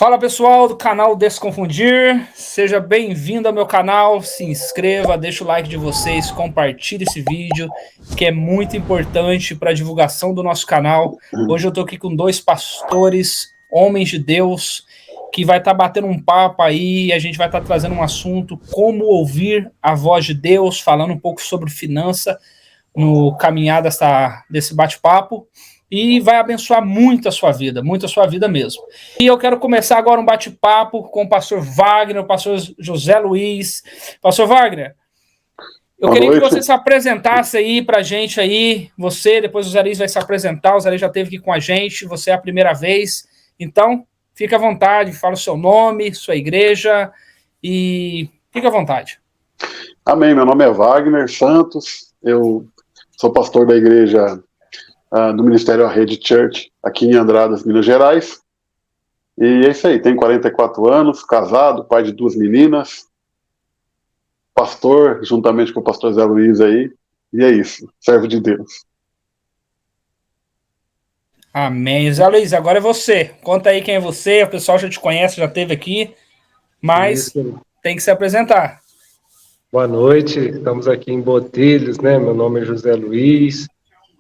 Fala pessoal do canal Desconfundir, seja bem-vindo ao meu canal, se inscreva, deixa o like de vocês, compartilhe esse vídeo, que é muito importante para a divulgação do nosso canal. Hoje eu estou aqui com dois pastores, homens de Deus, que vai estar batendo um papo aí, e a gente vai estar trazendo um assunto, como ouvir a voz de Deus, falando um pouco sobre finança, no caminhar desse bate-papo. E vai abençoar muito a sua vida mesmo. E eu quero começar agora um bate-papo com o pastor Wagner, o pastor José Luiz. Pastor Wagner, eu queria que você se apresentasse aí pra gente aí, você, depois o José Luiz vai se apresentar, o José Luiz já esteve aqui com a gente, você é a primeira vez, então fique à vontade, fala o seu nome, sua igreja, e fique à vontade. Amém, meu nome é Wagner Santos, eu sou pastor da igreja do Ministério A Rede Church, aqui em Andradas, Minas Gerais. E é isso aí, tenho 44 anos, casado, pai de 2 meninas, pastor, juntamente com o pastor Zé Luiz aí, e é isso, servo de Deus. Amém. Zé Luiz, agora é você. Conta aí quem é você, o pessoal já te conhece, já esteve aqui, mas tem que se apresentar. Boa noite, estamos aqui em Botelhos, né? Meu nome é José Luiz,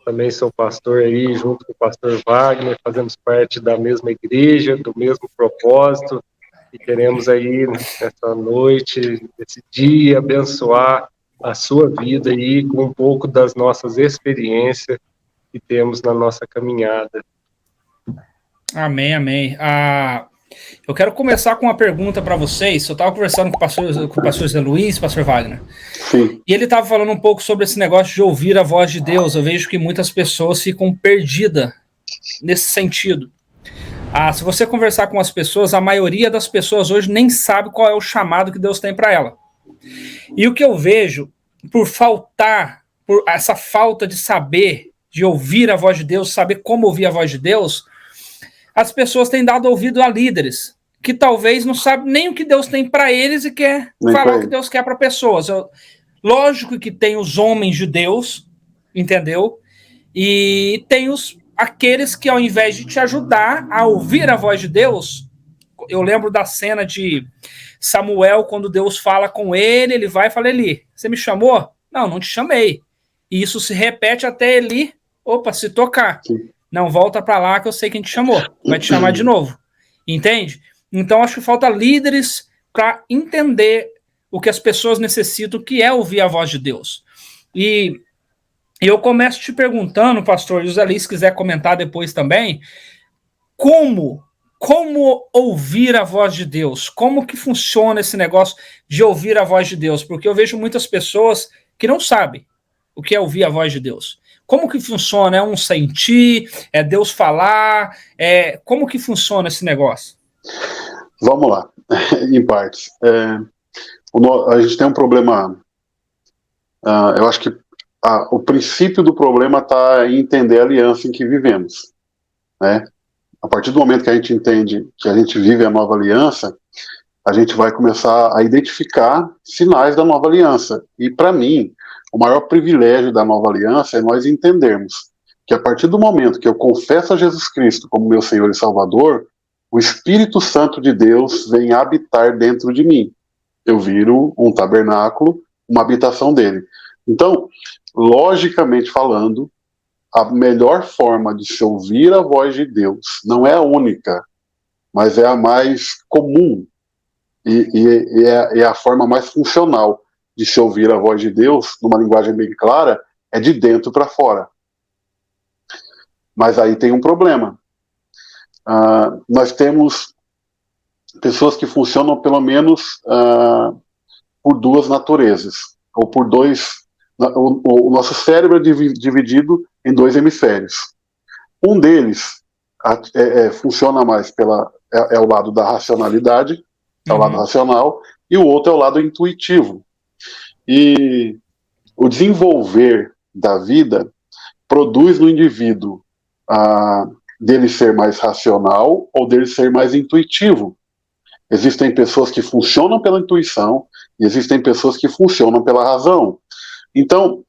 também sou pastor aí, junto com o pastor Wagner, fazemos parte da mesma igreja, do mesmo propósito, e queremos aí, nessa noite, nesse dia, abençoar a sua vida aí com um pouco das nossas experiências que temos na nossa caminhada. Amém, amém. Eu quero começar com uma pergunta para vocês. Eu estava conversando com o pastor Zé Luiz, pastor Wagner, Sim. E ele estava falando um pouco sobre esse negócio de ouvir a voz de Deus. Eu vejo que muitas pessoas ficam perdidas nesse sentido. Se você conversar com as pessoas, a maioria das pessoas hoje nem sabe qual é o chamado que Deus tem para ela. E o que eu vejo, por essa falta de saber, de ouvir a voz de Deus, saber como ouvir a voz de Deus, as pessoas têm dado ouvido a líderes que talvez não sabem nem o que Deus tem para eles e quer falar o que Deus quer para pessoas. Lógico que tem os homens de Deus, entendeu? E tem aqueles que, ao invés de te ajudar a ouvir a voz de Deus, eu lembro da cena de Samuel, quando Deus fala com ele, ele vai e fala: Eli, você me chamou? Não, não te chamei. E isso se repete até Eli, se tocar. Sim. Não, volta para lá que eu sei quem te chamou. Vai te chamar de novo. Entende? Então, acho que falta líderes para entender o que as pessoas necessitam, que é ouvir a voz de Deus. E eu começo te perguntando, pastor, e o José Luiz, se quiser comentar depois também, como ouvir a voz de Deus? Como que funciona esse negócio de ouvir a voz de Deus? Porque eu vejo muitas pessoas que não sabem o que é ouvir a voz de Deus. Como que funciona? É um sentir? É Deus falar? Como que funciona esse negócio? Vamos lá, em partes. A gente tem um problema, eu acho que o princípio do problema está em entender a aliança em que vivemos, né? A partir do momento que a gente entende que a gente vive a nova aliança, a gente vai começar a identificar sinais da nova aliança. E, para mim, o maior privilégio da nova aliança é nós entendermos que, a partir do momento que eu confesso a Jesus Cristo como meu Senhor e Salvador, o Espírito Santo de Deus vem habitar dentro de mim. Eu viro um tabernáculo, uma habitação dele. Então, logicamente falando, a melhor forma de se ouvir a voz de Deus não é a única, mas é a mais comum e é a forma mais funcional de se ouvir a voz de Deus, numa linguagem bem clara, é de dentro para fora. Mas aí tem um problema. Nós temos pessoas que funcionam pelo menos por duas naturezas, ou por dois. O nosso cérebro é dividido em 2 hemisférios. Um deles funciona mais é o lado da racionalidade, é o lado racional, e o outro é o lado intuitivo. E o desenvolver da vida produz no indivíduo dele ser mais racional ou dele ser mais intuitivo. Existem pessoas que funcionam pela intuição e existem pessoas que funcionam pela razão. Então,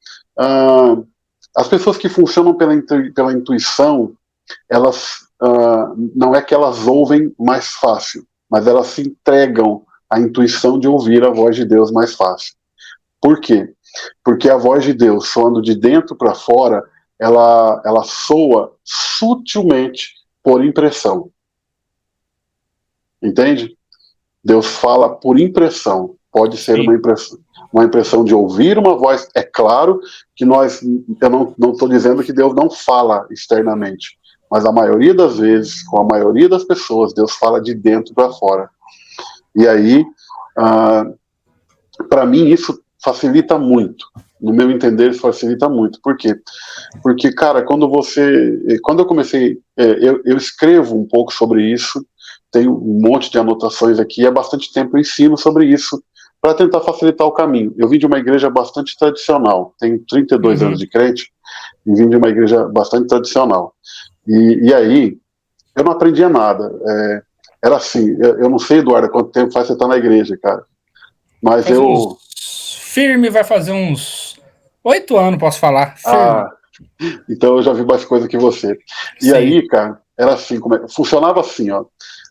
as pessoas que funcionam pela intuição, elas não é que elas ouvem mais fácil, mas elas se entregam à intuição de ouvir a voz de Deus mais fácil. Por quê? Porque a voz de Deus, soando de dentro para fora, ela soa sutilmente por impressão. Entende? Deus fala por impressão. Pode ser uma impressão de ouvir uma voz. É claro que eu não estou dizendo que Deus não fala externamente, mas a maioria das vezes, com a maioria das pessoas, Deus fala de dentro para fora. E aí, para mim, isso facilita muito. No meu entender, isso facilita muito. Por quê? Porque, cara, quando eu comecei, eu escrevo um pouco sobre isso, tenho um monte de anotações aqui, há bastante tempo eu ensino sobre isso, para tentar facilitar o caminho. Eu vim de uma igreja bastante tradicional, tenho 32 anos de crente, e vim de uma igreja bastante tradicional. E aí, eu não aprendia nada. Era assim, eu não sei, Eduardo, quanto tempo faz você estar na igreja, cara. Mas firme vai fazer uns 8 anos, posso falar. Firme. Então eu já vi mais coisa que você. E Sim. aí, cara, era assim, funcionava assim, ó.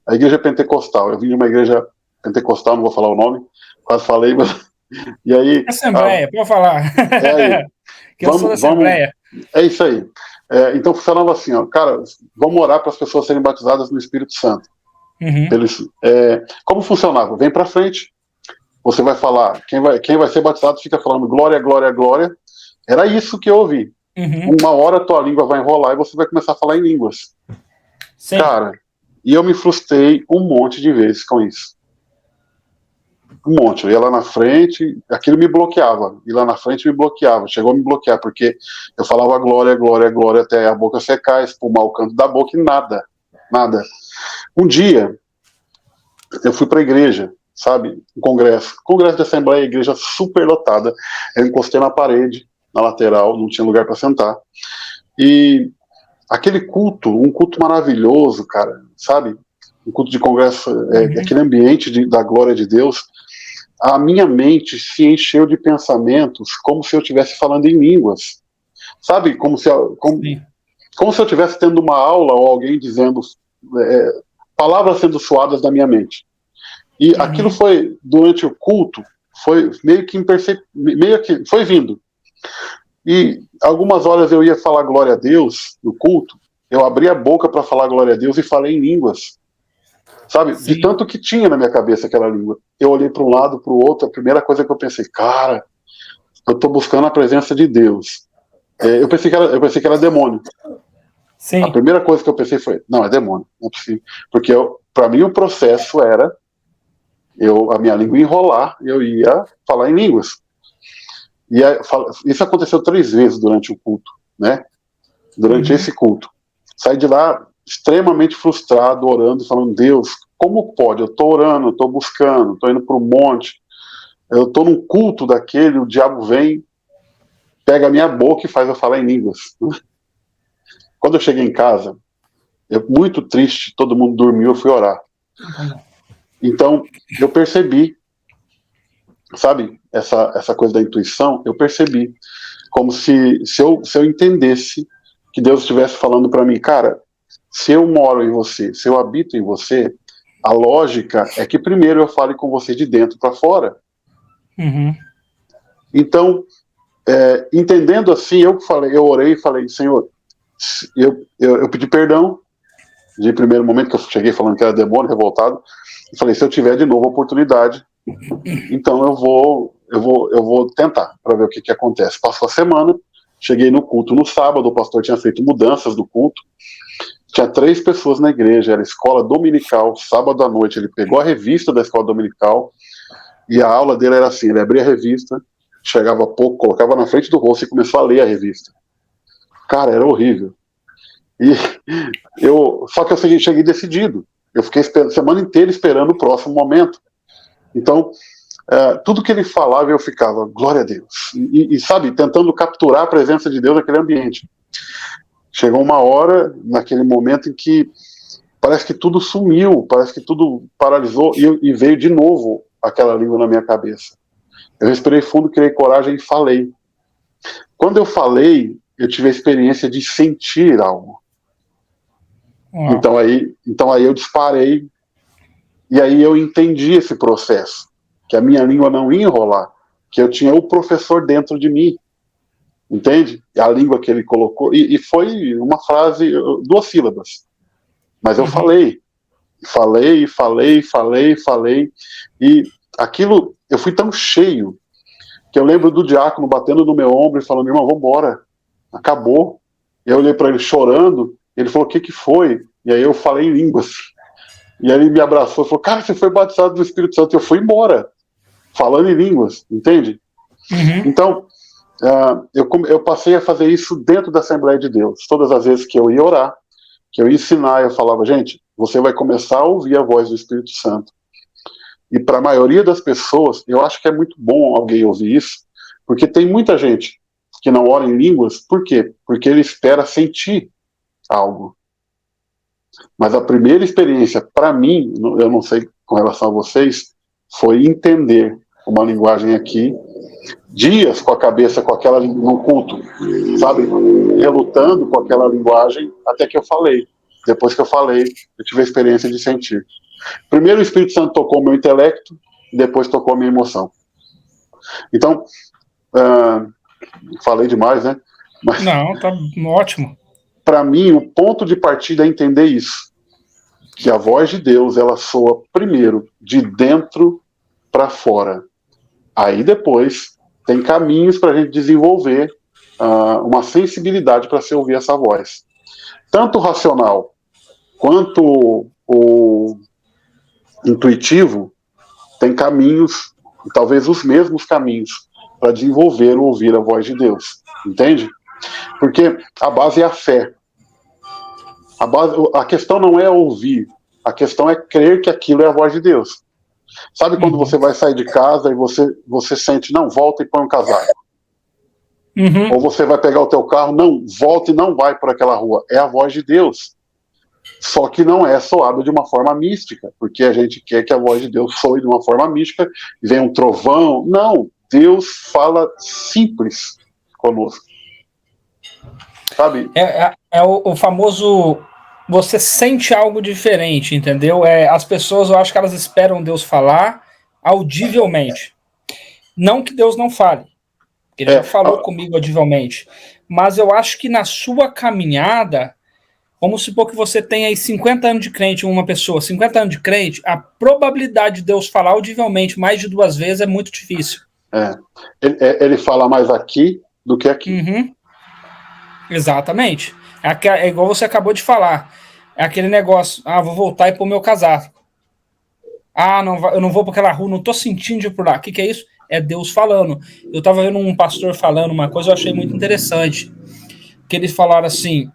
A igreja pentecostal, eu vim de uma igreja pentecostal, não vou falar o nome, quase falei, mas... E aí... Assembleia, pode falar. Aí, que eu sou da Assembleia. É isso aí. Então funcionava assim, ó, cara, vamos orar para as pessoas serem batizadas no Espírito Santo. Uhum. Como funcionava? Vem para frente, você vai falar, quem vai ser batizado fica falando glória, glória, glória. Era isso que eu ouvi. Uhum. Uma hora a tua língua vai enrolar e você vai começar a falar em línguas. Sim. Cara, e eu me frustrei um monte de vezes com isso. Um monte. Eu ia lá na frente, aquilo me bloqueava. E lá na frente me bloqueava. Chegou a me bloquear, porque eu falava glória, glória, glória, até a boca secar, espumar o canto da boca e nada. Nada. Um dia, eu fui para a igreja, sabe? Um congresso de assembleia, igreja super lotada. Eu encostei na parede, na lateral, não tinha lugar para sentar. E aquele culto, um culto maravilhoso, cara, sabe? Um culto de congresso, aquele ambiente da glória de Deus. A minha mente se encheu de pensamentos como se eu estivesse falando em línguas. Sabe? Como se eu estivesse tendo uma aula ou alguém dizendo palavras sendo soadas da minha mente. E aquilo foi, durante o culto, foi meio que foi vindo. E algumas horas eu ia falar glória a Deus no culto, eu abri a boca para falar glória a Deus e falei em línguas. Sabe? Sim. De tanto que tinha na minha cabeça aquela língua. Eu olhei para um lado, para o outro, a primeira coisa que eu pensei, cara, eu estou buscando a presença de Deus. Eu pensei que era demônio. Sim. A primeira coisa que eu pensei foi, não, é demônio, não é possível. Porque para mim o processo era a minha língua enrolar e eu ia falar em línguas. E isso aconteceu 3 vezes durante o culto, né? Durante esse culto. Saí de lá extremamente frustrado, orando, falando, Deus, como pode? Eu estou orando, eu estou buscando, estou indo para o monte, eu estou num culto daquele, o diabo vem, pega a minha boca e faz eu falar em línguas. Quando eu cheguei em casa, muito triste, todo mundo dormiu, eu fui orar. Então, eu percebi, sabe, essa coisa da intuição, eu percebi, como se eu entendesse que Deus estivesse falando para mim, cara, se eu moro em você, se eu habito em você, a lógica é que primeiro eu fale com você de dentro para fora. Então, entendendo assim, eu orei e falei, Senhor, eu pedi perdão, de primeiro momento que eu cheguei falando que era demônio, revoltado, e falei, se eu tiver de novo a oportunidade, então eu vou tentar, para ver o que acontece. Passou a semana, cheguei no culto no sábado, o pastor tinha feito mudanças do culto, tinha 3 pessoas na igreja, era escola dominical, sábado à noite, ele pegou a revista da escola dominical, e a aula dele era assim, ele abria a revista, chegava pouco, colocava na frente do rosto e começou a ler a revista. Cara, era horrível. Só que eu cheguei decidido, eu fiquei a semana inteira esperando o próximo momento. Então, tudo que ele falava eu ficava, glória a Deus, e sabe, tentando capturar a presença de Deus naquele ambiente. Chegou uma hora, naquele momento em que parece que tudo sumiu, parece que tudo paralisou, e veio de novo aquela língua na minha cabeça. Eu respirei fundo, criei coragem e falei. Quando eu falei, eu tive a experiência de sentir algo. Então aí eu disparei, e aí eu entendi esse processo, que a minha língua não ia enrolar, que eu tinha o professor dentro de mim, entende? A língua que ele colocou, e foi uma frase, 2 sílabas, mas eu falei, e aquilo, eu fui tão cheio, que eu lembro do diácono batendo no meu ombro e falando, irmão, vamos embora, acabou. E eu olhei para ele chorando, ele falou, o que foi? E aí eu falei em línguas. E aí ele me abraçou e falou, cara, você foi batizado do Espírito Santo. E eu fui embora, falando em línguas, entende? Uhum. Então, eu passei a fazer isso dentro da Assembleia de Deus. Todas as vezes que eu ia orar, que eu ia ensinar, eu falava, gente, você vai começar a ouvir a voz do Espírito Santo. E para a maioria das pessoas, eu acho que é muito bom alguém ouvir isso, porque tem muita gente que não ora em línguas, por quê? Porque ele espera sentir algo. Mas a primeira experiência, para mim, eu não sei com relação a vocês, foi entender uma linguagem aqui, dias com a cabeça com aquela no culto, sabe, relutando com aquela linguagem, até que eu falei. Depois que eu falei, eu tive a experiência de sentir. Primeiro o Espírito Santo tocou meu intelecto, depois tocou minha emoção. Então, falei demais, né? Mas, não, tá ótimo. Para mim, o ponto de partida é entender isso. Que a voz de Deus, ela soa primeiro de dentro para fora. Aí depois tem caminhos para a gente desenvolver uma sensibilidade para se ouvir essa voz. Tanto o racional quanto o intuitivo tem caminhos, talvez os mesmos caminhos, para desenvolver ou ouvir a voz de Deus. Entende? Porque a base é a fé. A questão não é ouvir, a questão é crer que aquilo é a voz de Deus. Sabe quando você vai sair de casa e você sente, não, volta e põe um casaco. Ou você vai pegar o teu carro, não, volta e não vai por aquela rua. É a voz de Deus. Só que não é soado de uma forma mística, porque a gente quer que a voz de Deus soe de uma forma mística, vem um trovão. Não, Deus fala simples conosco. Sabe? É o famoso, você sente algo diferente, entendeu? As pessoas, eu acho que elas esperam Deus falar audivelmente. Não que Deus não fale, ele já falou comigo audivelmente, mas eu acho que na sua caminhada, vamos supor que você tem aí 50 anos de crente, uma pessoa, 50 anos de crente, a probabilidade de Deus falar audivelmente mais de 2 vezes é muito difícil. Ele fala mais aqui do que aqui. Exatamente. É igual você acabou de falar. É aquele negócio, vou voltar e pôr meu casaco. Eu não vou para aquela rua, não tô sentindo de ir por lá. O que é isso? É Deus falando. Eu tava vendo um pastor falando uma coisa, eu achei muito interessante. Que eles falaram assim,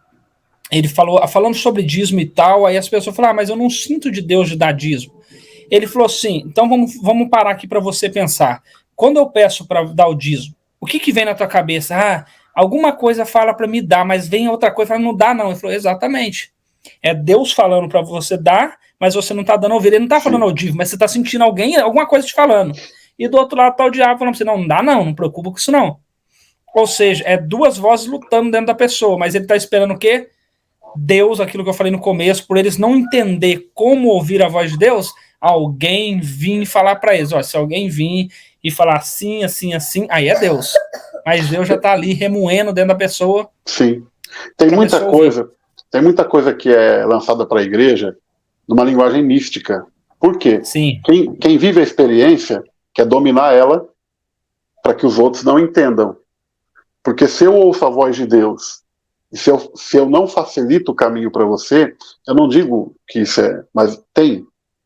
ele falando sobre dízimo e tal, aí as pessoas falaram, mas eu não sinto de Deus de dar dízimo. Ele falou assim, então vamos parar aqui para você pensar. Quando eu peço para dar o dízimo, o que vem na tua cabeça? Alguma coisa fala para me dar, mas vem outra coisa e fala, não dá não. Ele falou, exatamente. É Deus falando para você dar, mas você não tá dando ouvir. Ele não tá falando audível, mas você tá sentindo alguma coisa te falando. E do outro lado tá o diabo falando pra você, não dá não preocupa com isso não. Ou seja, é 2 vozes lutando dentro da pessoa, mas ele tá esperando o quê? Deus, aquilo que eu falei no começo, por eles não entender como ouvir a voz de Deus, alguém vir falar para eles, se alguém vir e falar assim, assim, assim, aí é Deus. Mas Deus já está ali remoendo dentro da pessoa. Sim. Tem muita coisa que é lançada para a igreja numa linguagem mística. Por quê? Sim. Quem vive a experiência quer dominar ela para que os outros não entendam. Porque se eu ouço a voz de Deus, e se eu não facilito o caminho para você, eu não digo que isso mas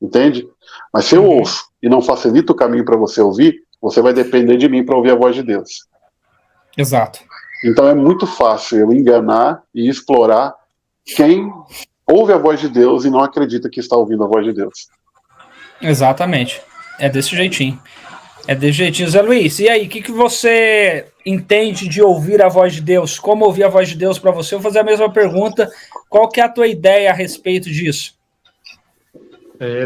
entende? Mas se eu ouço e não facilito o caminho para você ouvir, você vai depender de mim para ouvir a voz de Deus. Exato. Então é muito fácil eu enganar e explorar quem ouve a voz de Deus e não acredita que está ouvindo a voz de Deus. Exatamente. É desse jeitinho. Zé Luiz, e aí, o que você entende de ouvir a voz de Deus? Como ouvir a voz de Deus para você? Eu vou fazer a mesma pergunta. Qual que é a tua ideia a respeito disso?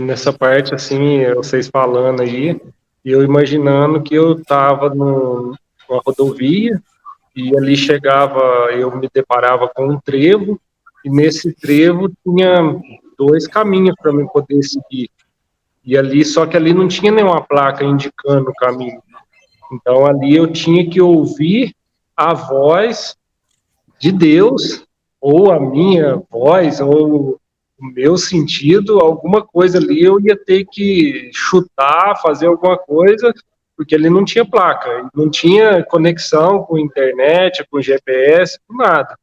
Nessa parte, assim, vocês falando aí, eu imaginando que eu estava numa rodovia e ali eu me deparava com um trevo e nesse trevo tinha 2 caminhos para eu poder seguir. E ali, só que ali não tinha nenhuma placa indicando o caminho. Então ali eu tinha que ouvir a voz de Deus, ou a minha voz, ou o meu sentido, alguma coisa ali eu ia ter que chutar, fazer alguma coisa, porque ali não tinha placa, não tinha conexão com internet, com GPS, com nada.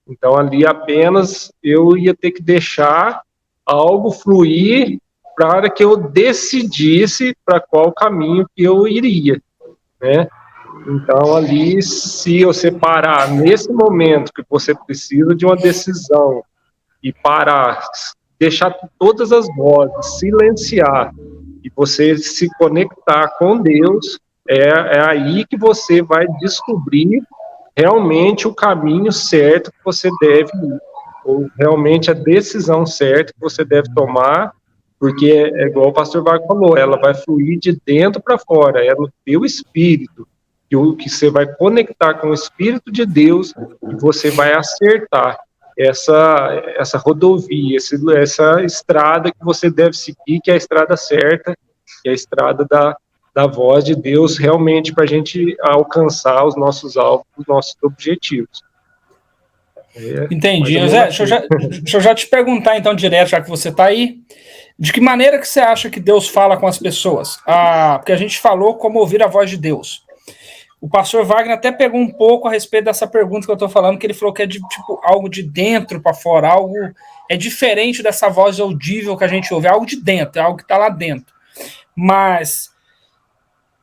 Então ali apenas eu ia ter que deixar algo fluir para que eu decidisse para qual caminho que eu iria, né? Então ali, se eu separar nesse momento que você precisa de uma decisão e parar, deixar todas as vozes, silenciar e você se conectar com Deus, é aí que você vai descobrir realmente o caminho certo que você deve ir, ou realmente a decisão certa que você deve tomar, porque é igual o pastor Wagner falou, ela vai fluir de dentro para fora, é no teu espírito, que você vai conectar com o Espírito de Deus e você vai acertar essa rodovia, essa estrada que você deve seguir, que é a estrada certa, que é a estrada da voz de Deus, realmente para a gente alcançar os nossos alvos, os nossos objetivos. Entendi. Zé, deixa eu já te perguntar então direto, já que você está aí, de que maneira que você acha que Deus fala com as pessoas? Porque a gente falou como ouvir a voz de Deus. O pastor Wagner até pegou um pouco a respeito dessa pergunta que eu estou falando, que ele falou que é de tipo algo de dentro para fora, algo é diferente dessa voz audível que a gente ouve, é algo de dentro, é algo que está lá dentro. Mas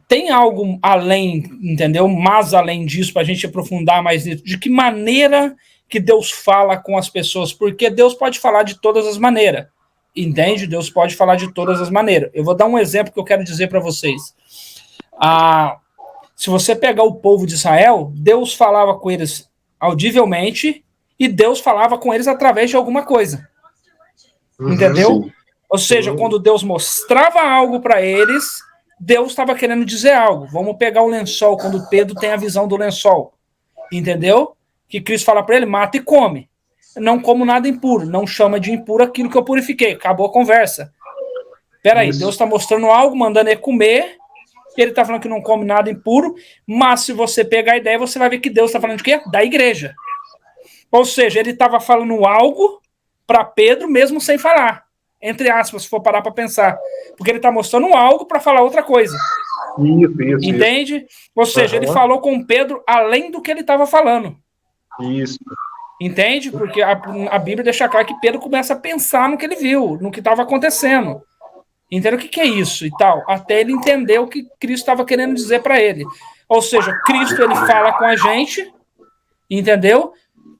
tem algo além, entendeu? Mas além disso, para a gente aprofundar mais nisso, de que maneira que Deus fala com as pessoas? Porque Deus pode falar de todas as maneiras, entende? Deus pode falar de todas as maneiras. Eu vou dar um exemplo que eu quero dizer para vocês. Se você pegar o povo de Israel, Deus falava com eles audivelmente e Deus falava com eles através de alguma coisa. Entendeu? Sim. Ou seja, quando Deus mostrava algo para eles, Deus estava querendo dizer algo. Vamos pegar o lençol, quando Pedro tem a visão do lençol. Entendeu? Que Cristo fala para ele, mata e come. Não como nada impuro, não chama de impuro aquilo que eu purifiquei. Acabou a conversa. Peraí, Deus está mostrando algo, mandando ele comer. Ele está falando que não come nada impuro, mas se você pegar a ideia, você vai ver que Deus está falando de quê? Da igreja. Ou seja, ele estava falando algo para Pedro, mesmo sem falar. Entre aspas, se for parar para pensar. Porque ele está mostrando algo para falar outra coisa. Isso. Entende? Ou seja, ele falou com Pedro além do que ele estava falando. Isso. Entende? Porque a Bíblia deixa claro que Pedro começa a pensar no que ele viu, no que estava acontecendo. Entendeu o que é isso e tal? Até ele entender o que Cristo estava querendo dizer para ele. Ou seja, Cristo ele fala com a gente, entendeu?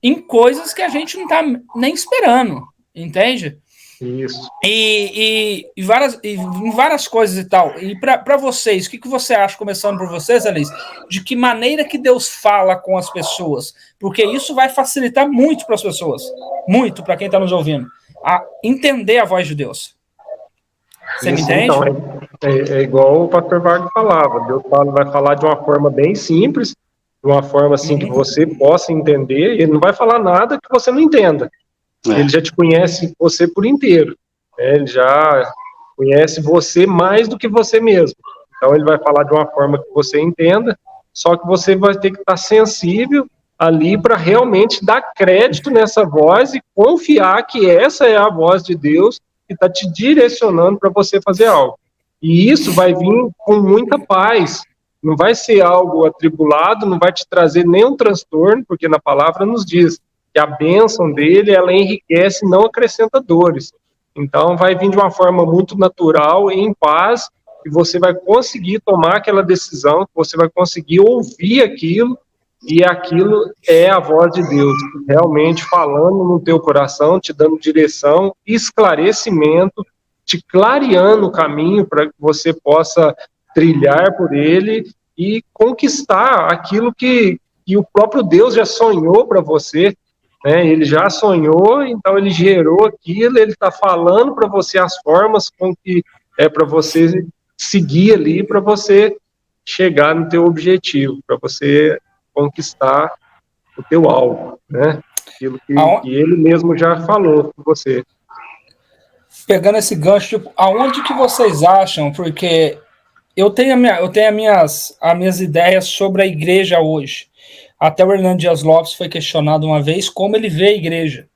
Em coisas que a gente não está nem esperando, entende? Isso. E em várias coisas e tal. E para vocês, o que você acha, começando por vocês, Alice, de que maneira que Deus fala com as pessoas? Porque isso vai facilitar muito para as pessoas, muito para quem está nos ouvindo, a entender a voz de Deus. Você me entende? Então, é igual o pastor Wagner falava, Deus vai falar de uma forma bem simples, de uma forma assim que você possa entender, ele não vai falar nada que você não entenda. Ele já te conhece você por inteiro, né? Ele já conhece você mais do que você mesmo. Então ele vai falar de uma forma que você entenda, só que você vai ter que estar sensível ali para realmente dar crédito nessa voz e confiar que essa é a voz de Deus que está te direcionando para você fazer algo. E isso vai vir com muita paz, não vai ser algo atribulado, não vai te trazer nenhum transtorno, porque na palavra nos diz que a bênção dele, ela enriquece, não acrescenta dores. Então vai vir de uma forma muito natural, em paz, e você vai conseguir tomar aquela decisão, você vai conseguir ouvir aquilo, e aquilo é a voz de Deus, realmente falando no teu coração, te dando direção, esclarecimento, te clareando o caminho para que você possa trilhar por ele e conquistar aquilo que o próprio Deus já sonhou para você, né? Ele já sonhou, então ele gerou aquilo, ele está falando para você as formas com que é para você seguir ali, para você chegar no teu objetivo, para você conquistar o teu alvo, né? aquilo que ele mesmo já falou com você. Pegando esse gancho, tipo, aonde que vocês acham? Porque eu tenho as minhas ideias sobre a igreja hoje. Até o Hernando Dias Lopes foi questionado uma vez como ele vê a igreja.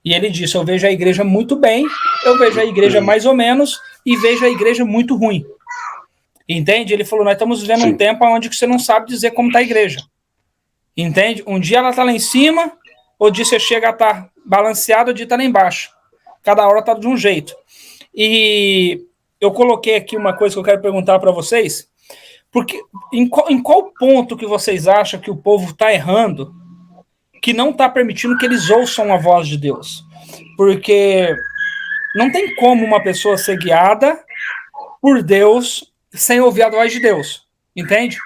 E ele disse: eu vejo a igreja muito bem, eu vejo a igreja mais ou menos e vejo a igreja muito ruim. Entende? Ele falou: nós estamos vivendo um tempo onde você não sabe dizer como está a igreja. Entende? Um dia ela está lá em cima, outro dia você chega a estar balanceado, outro dia está lá embaixo. Cada hora está de um jeito. E eu coloquei aqui uma coisa que eu quero perguntar para vocês, porque em qual ponto que vocês acham que o povo está errando, que não está permitindo que eles ouçam a voz de Deus? Porque não tem como uma pessoa ser guiada por Deus sem ouvir a voz de Deus, entende?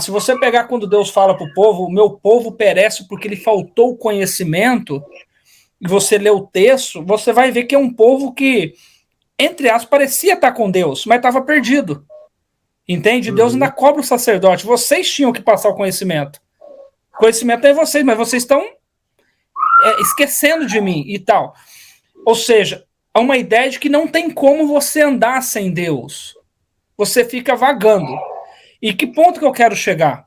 Se você pegar quando Deus fala para o povo: o meu povo perece porque lhe faltou conhecimento, e você lê o texto, você vai ver que é um povo que, entre aspas, parecia estar com Deus, mas estava perdido. Entende? Deus ainda cobra o sacerdote. Vocês tinham que passar o conhecimento. O conhecimento é vocês, mas vocês estão esquecendo de mim e tal. Ou seja, há uma ideia de que não tem como você andar sem Deus. Você fica vagando. E que ponto que eu quero chegar?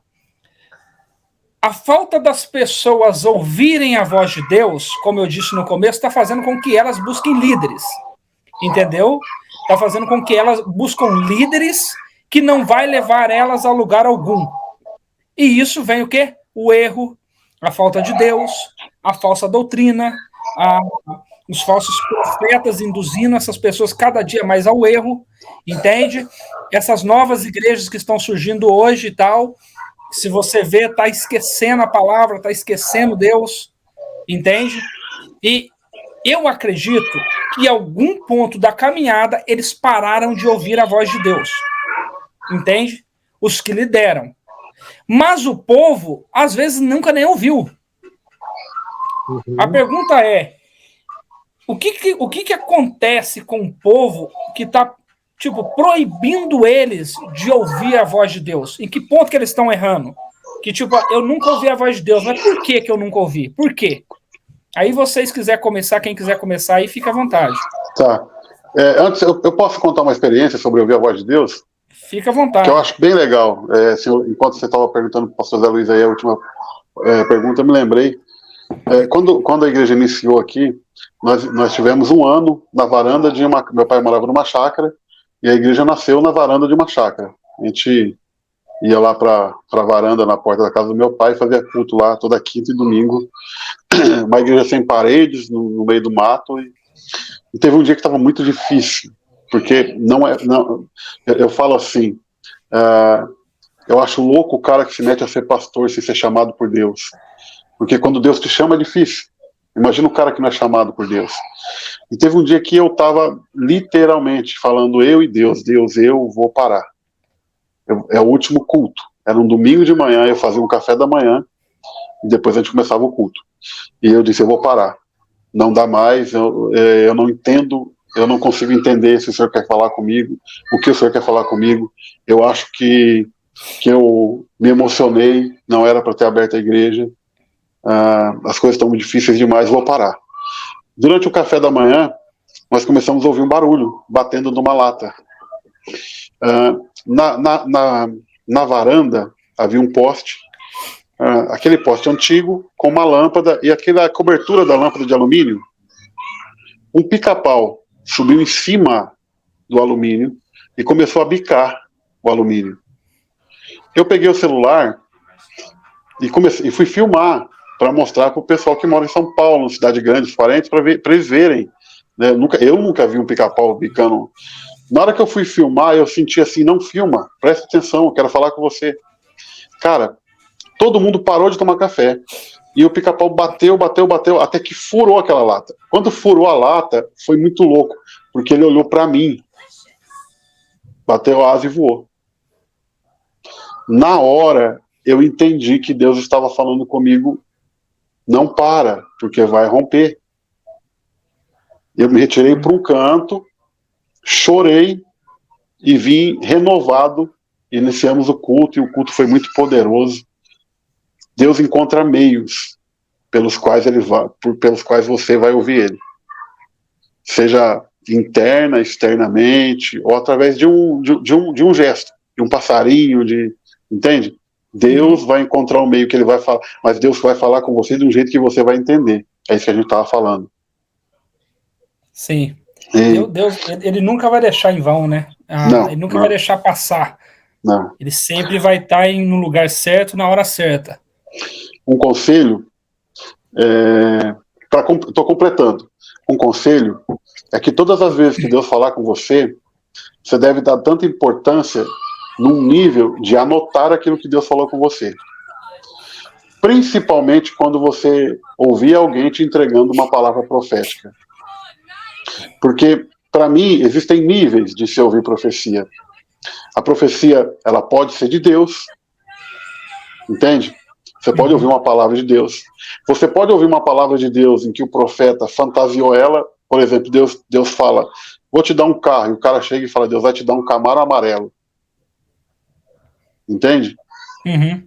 A falta das pessoas ouvirem a voz de Deus, como eu disse no começo, está fazendo com que elas busquem líderes. Entendeu? Está fazendo com que elas buscam líderes que não vai levar elas a lugar algum. E isso vem o quê? O erro, a falta de Deus, a falsa doutrina, os falsos profetas induzindo essas pessoas cada dia mais ao erro, entende? Essas novas igrejas que estão surgindo hoje e tal, se você vê, está esquecendo a palavra, está esquecendo Deus, entende? E eu acredito que em algum ponto da caminhada eles pararam de ouvir a voz de Deus, entende? Os que lideram. Mas o povo, às vezes, nunca nem ouviu. A pergunta é: o que acontece com o povo que está, tipo, proibindo eles de ouvir a voz de Deus? Em que ponto que eles estão errando? Que, tipo, eu nunca ouvi a voz de Deus, mas por que eu nunca ouvi? Por quê? Aí vocês quiserem começar, quem quiser começar aí, fica à vontade. Tá. Antes, eu posso contar uma experiência sobre ouvir a voz de Deus? Fica à vontade. Que eu acho bem legal. Enquanto você estava perguntando para o pastor Zé Luiz aí a última pergunta, eu me lembrei. Quando a igreja iniciou aqui, nós tivemos um ano na varanda de uma... Meu pai morava numa chácara, e a igreja nasceu na varanda de uma chácara. A gente ia lá para a varanda, na porta da casa do meu pai, fazia culto lá toda quinta e domingo. Uma igreja sem paredes, no meio do mato. E teve um dia que estava muito difícil, porque eu falo assim, eu acho louco o cara que se mete a ser pastor sem ser chamado por Deus. Porque quando Deus te chama é difícil. Imagina o cara que não é chamado por Deus. E teve um dia que eu estava literalmente falando: eu e Deus, eu vou parar. É o último culto. Era um domingo de manhã, eu fazia um café da manhã e depois a gente começava o culto. E eu disse: eu vou parar. Não dá mais, eu não entendo, eu não consigo entender se o senhor quer falar comigo, o que o senhor quer falar comigo. Eu acho que eu me emocionei, não era para ter aberto a igreja. As coisas estão difíceis demais, vou parar. Durante o café da manhã, nós começamos a ouvir um barulho, batendo numa lata. Na varanda havia um poste, aquele poste antigo, com uma lâmpada, e aquela cobertura da lâmpada de alumínio. Um pica-pau subiu em cima do alumínio e começou a bicar o alumínio. Eu peguei o celular e fui filmar, para mostrar para o pessoal que mora em São Paulo, cidade grande, os parentes, para eles verem. Né? Eu nunca vi um pica-pau bicando. Na hora que eu fui filmar, eu senti assim: não filma, presta atenção, eu quero falar com você. Cara, todo mundo parou de tomar café. E o pica-pau bateu, até que furou aquela lata. Quando furou a lata, foi muito louco, porque ele olhou para mim, bateu a asa e voou. Na hora, eu entendi que Deus estava falando comigo: não para, porque vai romper. Eu me retirei para um canto, chorei e vim renovado. Iniciamos o culto, e o culto foi muito poderoso. Deus encontra meios pelos quais você vai ouvir ele. Seja interna, externamente, ou através de um gesto, de um passarinho, entende? Deus vai encontrar um meio que ele vai falar, mas Deus vai falar com você de um jeito que você vai entender. É isso que a gente estava falando. Sim. Deus, ele nunca vai deixar em vão, né? Ele nunca vai deixar passar. Não. Ele sempre vai estar no lugar certo, na hora certa. Um conselho, estou completando. Um conselho é que todas as vezes que Deus falar com você, você deve dar tanta importância num nível de anotar aquilo que Deus falou com você. Principalmente quando você ouvir alguém te entregando uma palavra profética. Porque, para mim, existem níveis de se ouvir profecia. A profecia, ela pode ser de Deus, entende? Você pode ouvir uma palavra de Deus. Você pode ouvir uma palavra de Deus em que o profeta fantasiou ela. Por exemplo, Deus fala, vou te dar um carro. E o cara chega e fala, Deus vai te dar um Camaro amarelo. Entende? Uhum.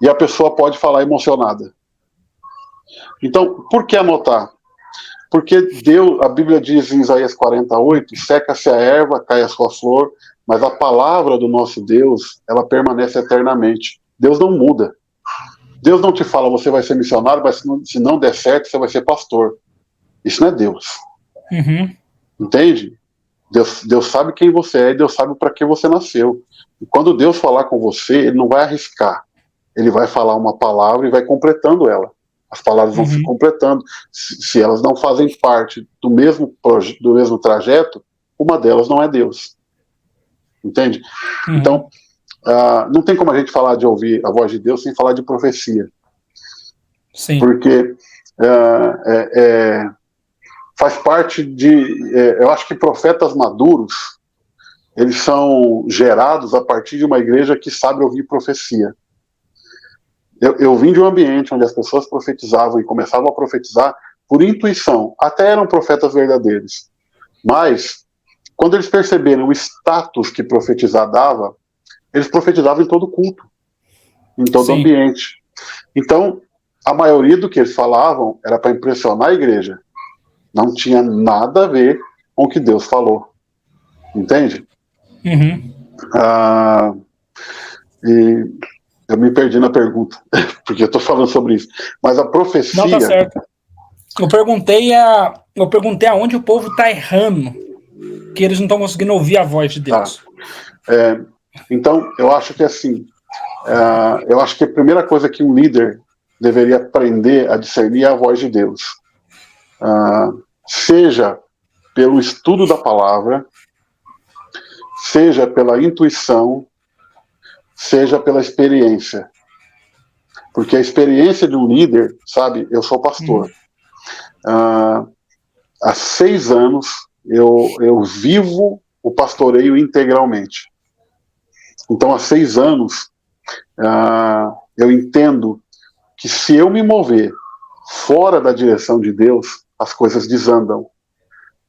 E a pessoa pode falar emocionada. Então, por que anotar? Porque Deus, a Bíblia diz em Isaías 48, seca-se a erva, cai a sua flor, mas a palavra do nosso Deus, ela permanece eternamente. Deus não muda. Deus não te fala, você vai ser missionário, mas se não der certo, você vai ser pastor. Isso não é Deus. Uhum. Entende? Deus sabe quem você é e Deus sabe para que você nasceu. E quando Deus falar com você, Ele não vai arriscar. Ele vai falar uma palavra e vai completando ela. As palavras vão se completando. Se elas não fazem parte do mesmo trajeto, uma delas não é Deus. Entende? Então, não tem como a gente falar de ouvir a voz de Deus sem falar de profecia. Sim. Porque faz parte eu acho que profetas maduros, eles são gerados a partir de uma igreja que sabe ouvir profecia. Eu vim de um ambiente onde as pessoas profetizavam e começavam a profetizar por intuição. Até eram profetas verdadeiros. Mas, quando eles perceberam o status que profetizar dava, eles profetizavam em todo culto, em todo ambiente. Então, a maioria do que eles falavam era para impressionar a igreja. Não tinha nada a ver com o que Deus falou. Entende? Uhum. E eu me perdi na pergunta, porque eu estou falando sobre isso. Mas a profecia... Não, tá certo. Eu perguntei aonde o povo está errando, que eles não estão conseguindo ouvir a voz de Deus. Então, eu acho que assim, eu acho que a primeira coisa que um líder deveria aprender a discernir é a voz de Deus. Seja pelo estudo da palavra, seja pela intuição, seja pela experiência. Porque a experiência de um líder, sabe, eu sou pastor. Há 6 anos eu vivo o pastoreio integralmente. Então, há 6 anos, eu entendo que se eu me mover fora da direção de Deus, as coisas desandam.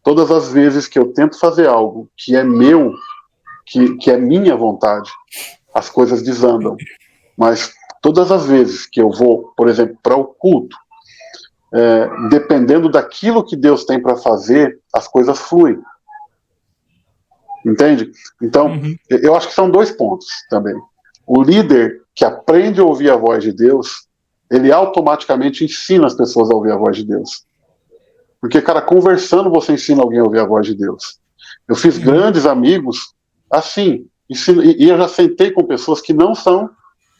Todas as vezes que eu tento fazer algo que é meu, que é minha vontade, as coisas desandam. Mas todas as vezes que eu vou, por exemplo, para o culto, dependendo daquilo que Deus tem para fazer, as coisas fluem. Entende? Então, eu acho que são 2 pontos também. O líder que aprende a ouvir a voz de Deus, ele automaticamente ensina as pessoas a ouvir a voz de Deus. Porque, cara, conversando você ensina alguém a ouvir a voz de Deus. Eu fiz grandes amigos assim, e eu já sentei com pessoas que não são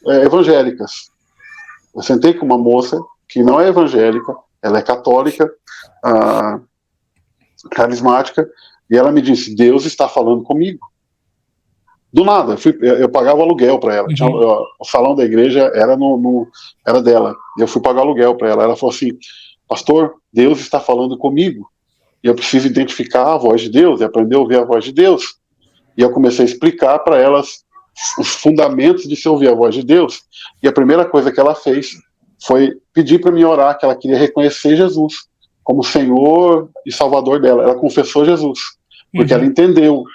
evangélicas. Eu sentei com uma moça que não é evangélica, ela é católica, carismática, e ela me disse, Deus está falando comigo. Do nada, eu pagava aluguel para ela. O salão da igreja era dela. E eu fui pagar aluguel para ela. Ela falou assim, pastor, Deus está falando comigo. E eu preciso identificar a voz de Deus e aprender a ouvir a voz de Deus. E eu comecei a explicar para elas os fundamentos de se ouvir a voz de Deus. E a primeira coisa que ela fez foi pedir para mim orar, que ela queria reconhecer Jesus como Senhor e Salvador dela. Ela confessou Jesus, porque ela entendeu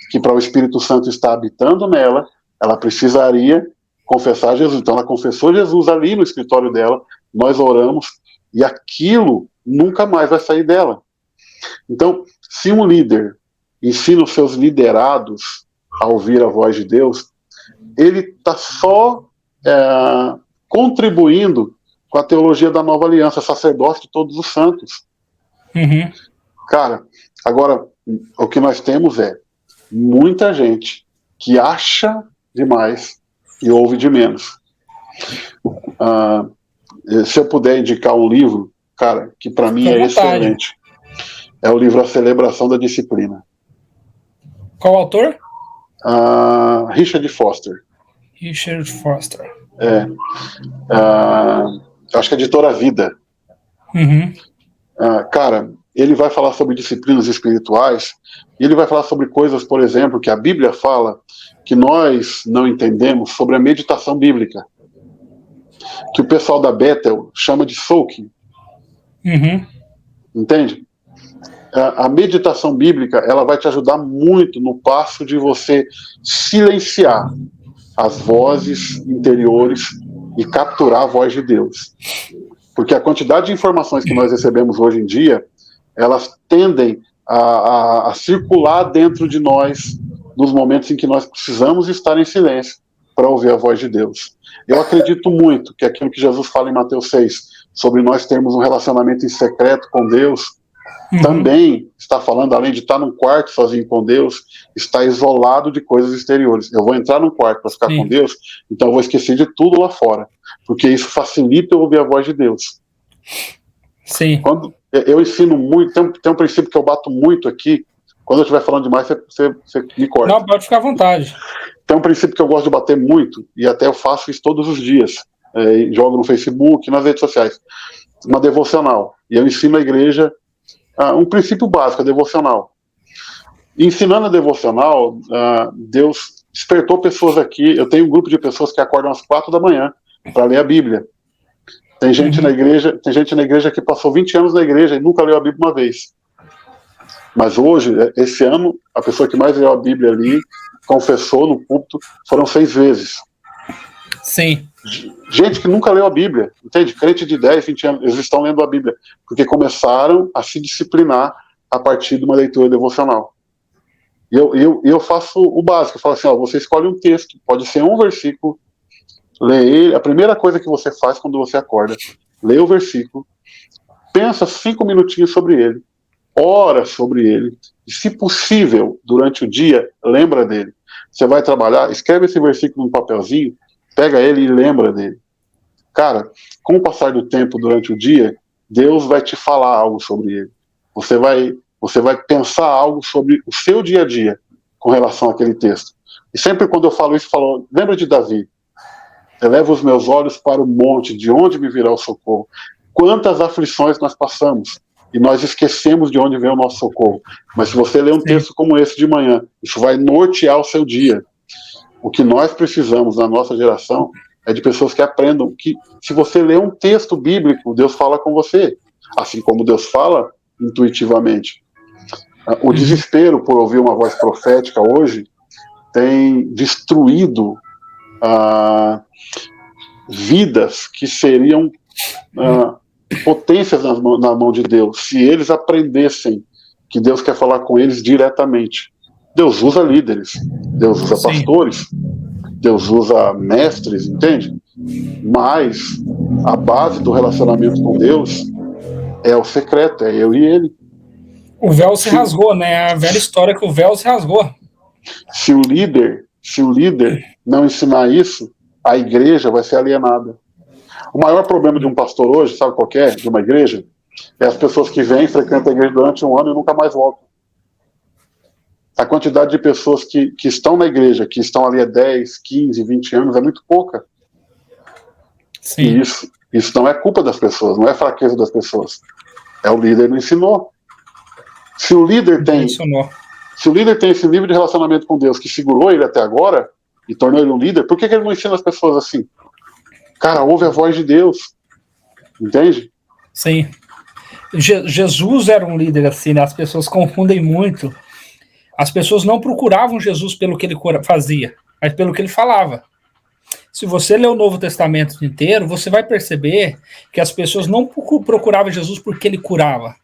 que para o Espírito Santo estar habitando nela, ela precisaria confessar Jesus. Então ela confessou Jesus ali no escritório dela, nós oramos, e aquilo nunca mais vai sair dela. Então, se um líder ensina os seus liderados a ouvir a voz de Deus, ele está só contribuindo com a teologia da nova aliança, sacerdócio de todos os santos. Uhum. Cara, agora, o que nós temos é muita gente que acha demais e ouve de menos. Se eu puder indicar um livro, cara, que para mim é excelente, é o livro A Celebração da Disciplina. Qual autor? Richard Foster. Richard Foster. Acho que é Editora Vida. Uhum. Cara, ele vai falar sobre disciplinas espirituais, e ele vai falar sobre coisas, por exemplo, que a Bíblia fala que nós não entendemos, sobre a meditação bíblica, que o pessoal da Bethel chama de soaking. Uhum. Entende? A meditação bíblica, ela vai te ajudar muito no passo de você silenciar as vozes interiores e capturar a voz de Deus. Porque a quantidade de informações que nós recebemos hoje em dia, elas tendem a circular dentro de nós nos momentos em que nós precisamos estar em silêncio para ouvir a voz de Deus. Eu acredito muito que aquilo que Jesus fala em Mateus 6, sobre nós termos um relacionamento em secreto com Deus, também está falando, além de estar num quarto sozinho com Deus, está isolado de coisas exteriores. Eu vou entrar num quarto para ficar com Deus, então eu vou esquecer de tudo lá fora, porque isso facilita eu ouvir a voz de Deus. Sim. Quando eu ensino muito, tem um princípio que eu bato muito aqui, quando eu estiver falando demais, você me corta. Não, pode ficar à vontade. Tem um princípio que eu gosto de bater muito, e até eu faço isso todos os dias, jogo no Facebook, nas redes sociais, uma devocional, e eu ensino a igreja um princípio básico, a devocional. Ensinando a devocional, Deus despertou pessoas aqui. Eu tenho um grupo de pessoas que acordam às 4 da manhã para ler a Bíblia. Tem gente na igreja que passou 20 anos na igreja e nunca leu a Bíblia uma vez. Mas hoje, esse ano, a pessoa que mais leu a Bíblia ali, confessou no púlpito, foram 6 vezes. Sim. Gente que nunca leu a Bíblia, entende? Crente de 10, 20 anos, eles estão lendo a Bíblia, porque começaram a se disciplinar a partir de uma leitura devocional. E eu faço o básico, eu falo assim, você escolhe um texto, pode ser um versículo, lê ele, a primeira coisa que você faz quando você acorda, lê o versículo, pensa 5 minutinhos sobre ele, ora sobre ele, e se possível, durante o dia, lembra dele. Você vai trabalhar, escreve esse versículo num papelzinho, pega ele e lembra dele. Cara, com o passar do tempo durante o dia, Deus vai te falar algo sobre ele. Você vai pensar algo sobre o seu dia a dia com relação àquele texto. E sempre quando eu falo isso, eu falo, lembra de Davi? Eleva os meus olhos para o monte, de onde me virá o socorro? Quantas aflições nós passamos e nós esquecemos de onde vem o nosso socorro. Mas se você ler um texto como esse de manhã, isso vai nortear o seu dia. O que nós precisamos na nossa geração é de pessoas que aprendam que, se você ler um texto bíblico, Deus fala com você, assim como Deus fala intuitivamente. O desespero por ouvir uma voz profética hoje tem destruído vidas que seriam potências na mão de Deus, se eles aprendessem que Deus quer falar com eles diretamente. Deus usa líderes, Deus usa pastores, Deus usa mestres, entende? Mas a base do relacionamento com Deus é o secreto, é eu e ele. O véu se rasgou, né? A velha história que o véu se rasgou. Se o líder não ensinar isso, a igreja vai ser alienada. O maior problema de um pastor hoje, sabe qual que é? De uma igreja? É as pessoas que vêm, frequentam a igreja durante um ano e nunca mais voltam. A quantidade de pessoas que estão na igreja, que estão ali há 10, 15, 20 anos, é muito pouca. Sim. E isso não é culpa das pessoas, não é fraqueza das pessoas. É o líder não ensinou. Se o líder tem esse nível de relacionamento com Deus que segurou ele até agora e tornou ele um líder, por que ele não ensina as pessoas assim? Cara, ouve a voz de Deus. Entende? Sim. Jesus era um líder assim, né? As pessoas confundem muito. As pessoas não procuravam Jesus pelo que ele fazia, mas pelo que ele falava. Se você ler o Novo Testamento inteiro, você vai perceber que as pessoas não procuravam Jesus porque ele curava,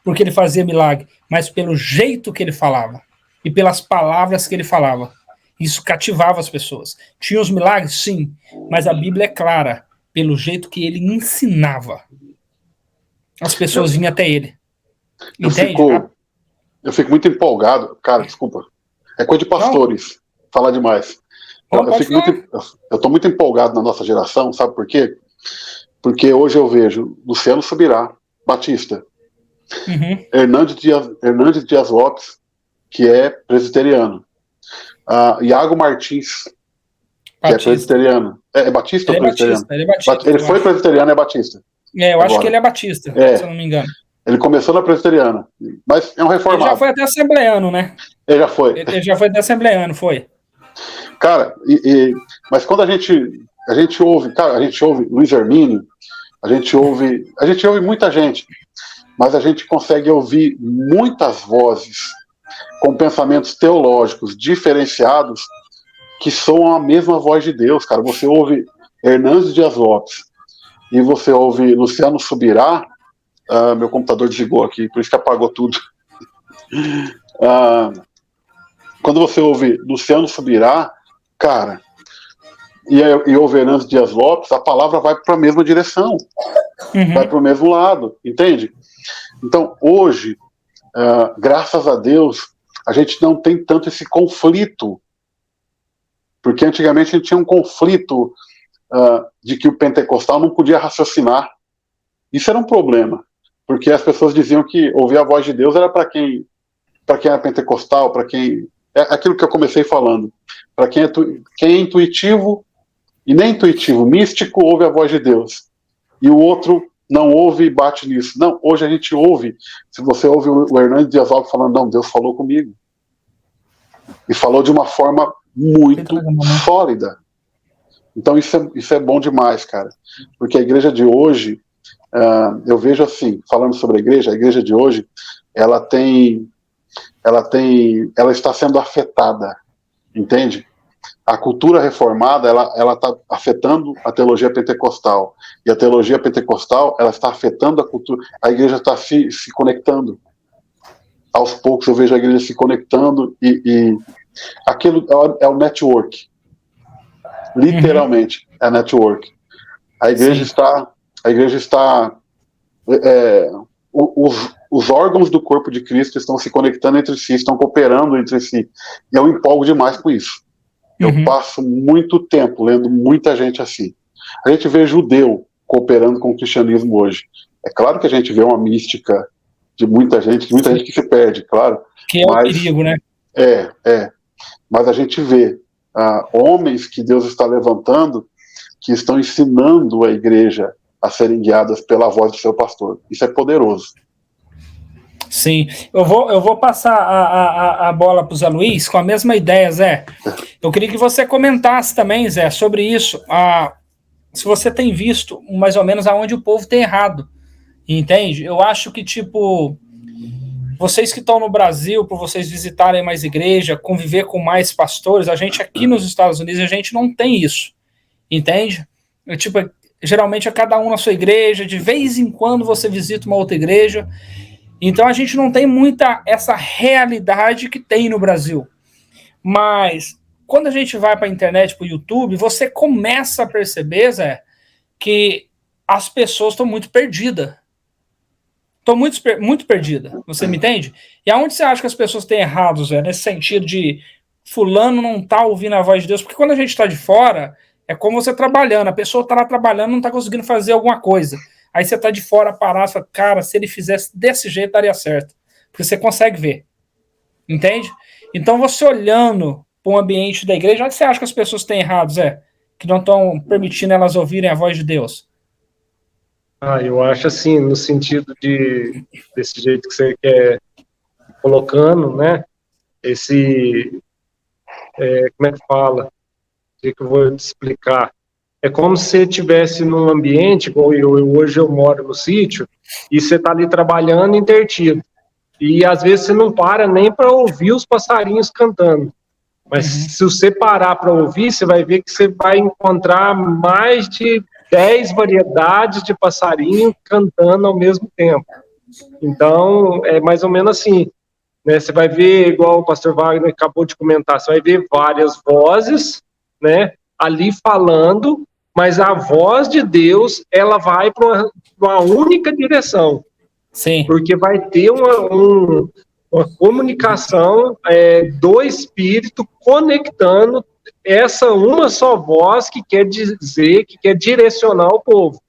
porque ele fazia milagre, mas pelo jeito que ele falava e pelas palavras que ele falava. Isso cativava as pessoas. Tinha os milagres? Sim, mas a Bíblia é clara, pelo jeito que ele ensinava. As pessoas vinham até ele. Entende? Eu fico muito empolgado. Cara, desculpa. É coisa de pastores. Falar demais. Eu tô muito empolgado na nossa geração, sabe por quê? Porque hoje eu vejo Luciano Subirá, Batista, Hernandes Dias Lopes, que é presbiteriano, Iago Martins, que é presbiteriano. É Batista ou presbiteriano? Ele é Batista. Ele foi presbiteriano e é Batista. Eu acho que ele é Batista, se eu não me engano. Ele começou na presbiteriana, mas é um reformado. Ele já foi até assembleano, né? Ele já foi. Ele já foi até assembleano, foi. Cara, mas quando a gente ouve Luiz Hermínio, a gente ouve muita gente, mas a gente consegue ouvir muitas vozes com pensamentos teológicos diferenciados que soam a mesma voz de Deus, cara. Você ouve Hernandes Dias Lopes e você ouve Luciano Subirá. Meu computador desligou aqui, por isso que apagou tudo. Quando você ouve Luciano Subirá, cara, e ouve Hernandes Dias Lopes, a palavra vai para a mesma direção, vai para o mesmo lado, entende? Então, hoje, graças a Deus, a gente não tem tanto esse conflito, porque antigamente a gente tinha um conflito de que o pentecostal não podia raciocinar. Isso era um problema, porque as pessoas diziam que ouvir a voz de Deus era para quem era pentecostal, para quem... É aquilo que eu comecei falando. Para quem é intuitivo e nem intuitivo, místico, ouve a voz de Deus. E o outro não ouve e bate nisso. Não, hoje a gente ouve. Se você ouve o Hernandes Dias Lopes falando, não, Deus falou comigo. E falou de uma forma muito sólida. Então isso é bom demais, cara. Porque a igreja de hoje, eu vejo assim, falando sobre a igreja de hoje, ela está sendo afetada, entende? A cultura reformada, ela está afetando a teologia pentecostal, e a teologia pentecostal, ela está afetando a cultura, a igreja está se conectando. Aos poucos eu vejo a igreja se conectando, e aquilo é o network, literalmente, é network. A igreja está os órgãos do corpo de Cristo estão se conectando entre si, estão cooperando entre si. E eu empolgo demais com isso. Eu passo muito tempo lendo muita gente assim. A gente vê judeu cooperando com o cristianismo hoje. É claro que a gente vê uma mística de muita gente que se perde, claro. Que é o perigo, né? Mas a gente vê homens que Deus está levantando, que estão ensinando a igreja a serem guiadas pela voz do seu pastor. Isso é poderoso. Sim, eu vou passar a bola para o Zé Luiz com a mesma ideia, Zé. Eu queria que você comentasse também, Zé, sobre isso. Se você tem visto mais ou menos aonde o povo tem errado, entende? Eu acho que, tipo, vocês que estão no Brasil, por vocês visitarem mais igreja, conviver com mais pastores, a gente aqui nos Estados Unidos, a gente não tem isso, entende? Geralmente é cada um na sua igreja, de vez em quando você visita uma outra igreja. Então a gente não tem muita essa realidade que tem no Brasil. Mas quando a gente vai para a internet, para o YouTube, você começa a perceber, Zé, que as pessoas estão muito perdidas. Estão muito perdidas. Você me entende? E aonde você acha que as pessoas têm errado, Zé? Nesse sentido de fulano não está ouvindo a voz de Deus. Porque quando a gente está de fora, é como você trabalhando. A pessoa está lá trabalhando e não está conseguindo fazer alguma coisa. Aí você tá de fora parado e fala, cara, se ele fizesse desse jeito, daria certo. Porque você consegue ver. Entende? Então, você olhando para o ambiente da igreja, onde você acha que as pessoas têm errado, Zé? Que não estão permitindo elas ouvirem a voz de Deus? Eu acho assim, no sentido desse jeito que você quer colocando, né? Como é que fala? O que eu vou te explicar? É como se você estivesse num ambiente, igual hoje eu moro no sítio, e você está ali trabalhando intertido. E às vezes você não para nem para ouvir os passarinhos cantando. Mas se você parar para ouvir, você vai ver que você vai encontrar mais de 10 variedades de passarinho cantando ao mesmo tempo. Então, é mais ou menos assim, né? Você vai ver, igual o pastor Wagner acabou de comentar, você vai ver várias vozes, né, ali falando, mas a voz de Deus, ela vai para uma única direção. Sim. Porque vai ter uma comunicação do Espírito conectando essa uma só voz que quer dizer, que quer direcionar o povo.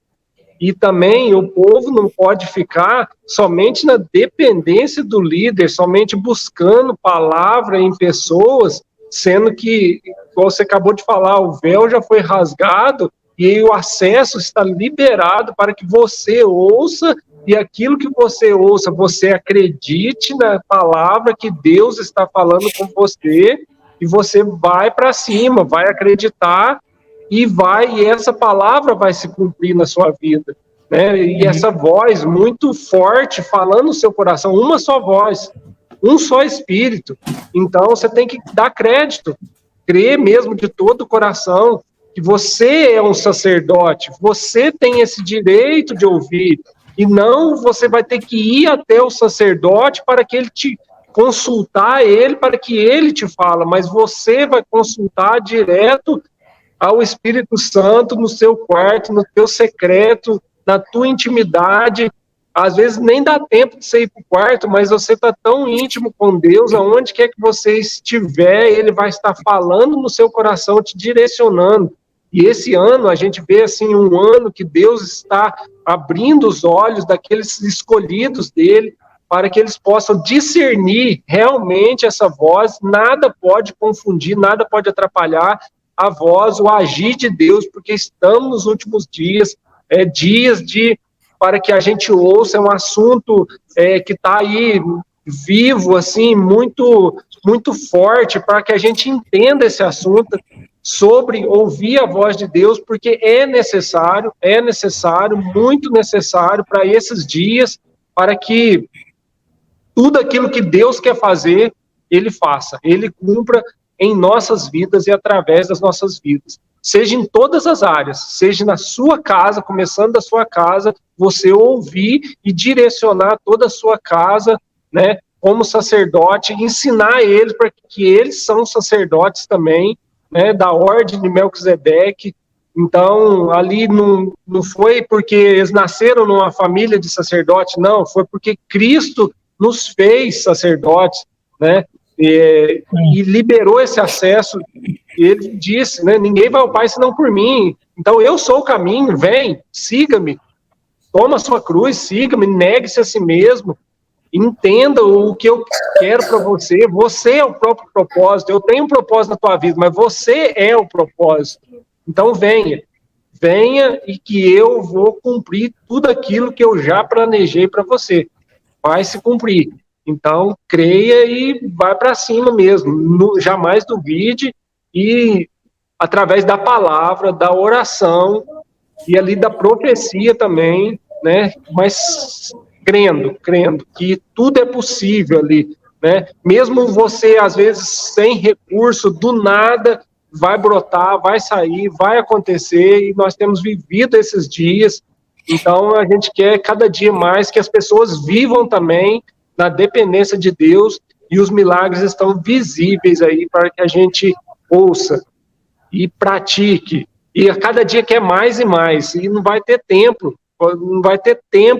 E também o povo não pode ficar somente na dependência do líder, somente buscando palavra em pessoas, sendo que, como você acabou de falar, o véu já foi rasgado e o acesso está liberado para que você ouça, e aquilo que você ouça, você acredite na palavra que Deus está falando com você, e você vai para cima, vai acreditar, e essa palavra vai se cumprir na sua vida, né? E essa voz muito forte falando no seu coração, uma só voz, um só espírito. Então você tem que dar crédito, crer mesmo de todo o coração que você é um sacerdote, você tem esse direito de ouvir, e não você vai ter que ir até o sacerdote para que ele te consultar ele, para que ele te fala, mas você vai consultar direto ao Espírito Santo no seu quarto, no teu secreto, na tua intimidade. Às vezes nem dá tempo de você ir para o quarto, mas você está tão íntimo com Deus, aonde quer que você estiver, Ele vai estar falando no seu coração, te direcionando. E esse ano, a gente vê assim, um ano que Deus está abrindo os olhos daqueles escolhidos dele, para que eles possam discernir realmente essa voz. Nada pode confundir, nada pode atrapalhar a voz, o agir de Deus, porque estamos nos últimos dias, dias para que a gente ouça, um assunto que está aí vivo, assim, muito, muito forte, para que a gente entenda esse assunto, sobre ouvir a voz de Deus, porque é necessário, muito necessário para esses dias, para que tudo aquilo que Deus quer fazer, Ele faça, Ele cumpra em nossas vidas e através das nossas vidas. Seja em todas as áreas, seja na sua casa, começando da sua casa, você ouvir e direcionar toda a sua casa, né, como sacerdote, ensinar eles, para que eles são sacerdotes também, né, da ordem de Melquisedeque. Então, ali não foi porque eles nasceram numa família de sacerdote, não, foi porque Cristo nos fez sacerdotes, né, e liberou esse acesso. Ele disse, né, ninguém vai ao Pai senão por mim, então eu sou o caminho, vem, siga-me, toma a sua cruz, siga-me, negue-se a si mesmo, entenda o que eu quero para você, você é o próprio propósito, eu tenho um propósito na tua vida, mas você é o propósito, então venha e que eu vou cumprir tudo aquilo que eu já planejei para você, vai se cumprir. Então, creia e vai para cima mesmo, jamais duvide, e através da palavra, da oração, e ali da profecia também, né, mas crendo que tudo é possível ali, né, mesmo você, às vezes, sem recurso, do nada, vai brotar, vai sair, vai acontecer, e nós temos vivido esses dias, então a gente quer cada dia mais que as pessoas vivam também na dependência de Deus, e os milagres estão visíveis aí para que a gente ouça e pratique, e a cada dia quer mais e mais, e não vai ter tempo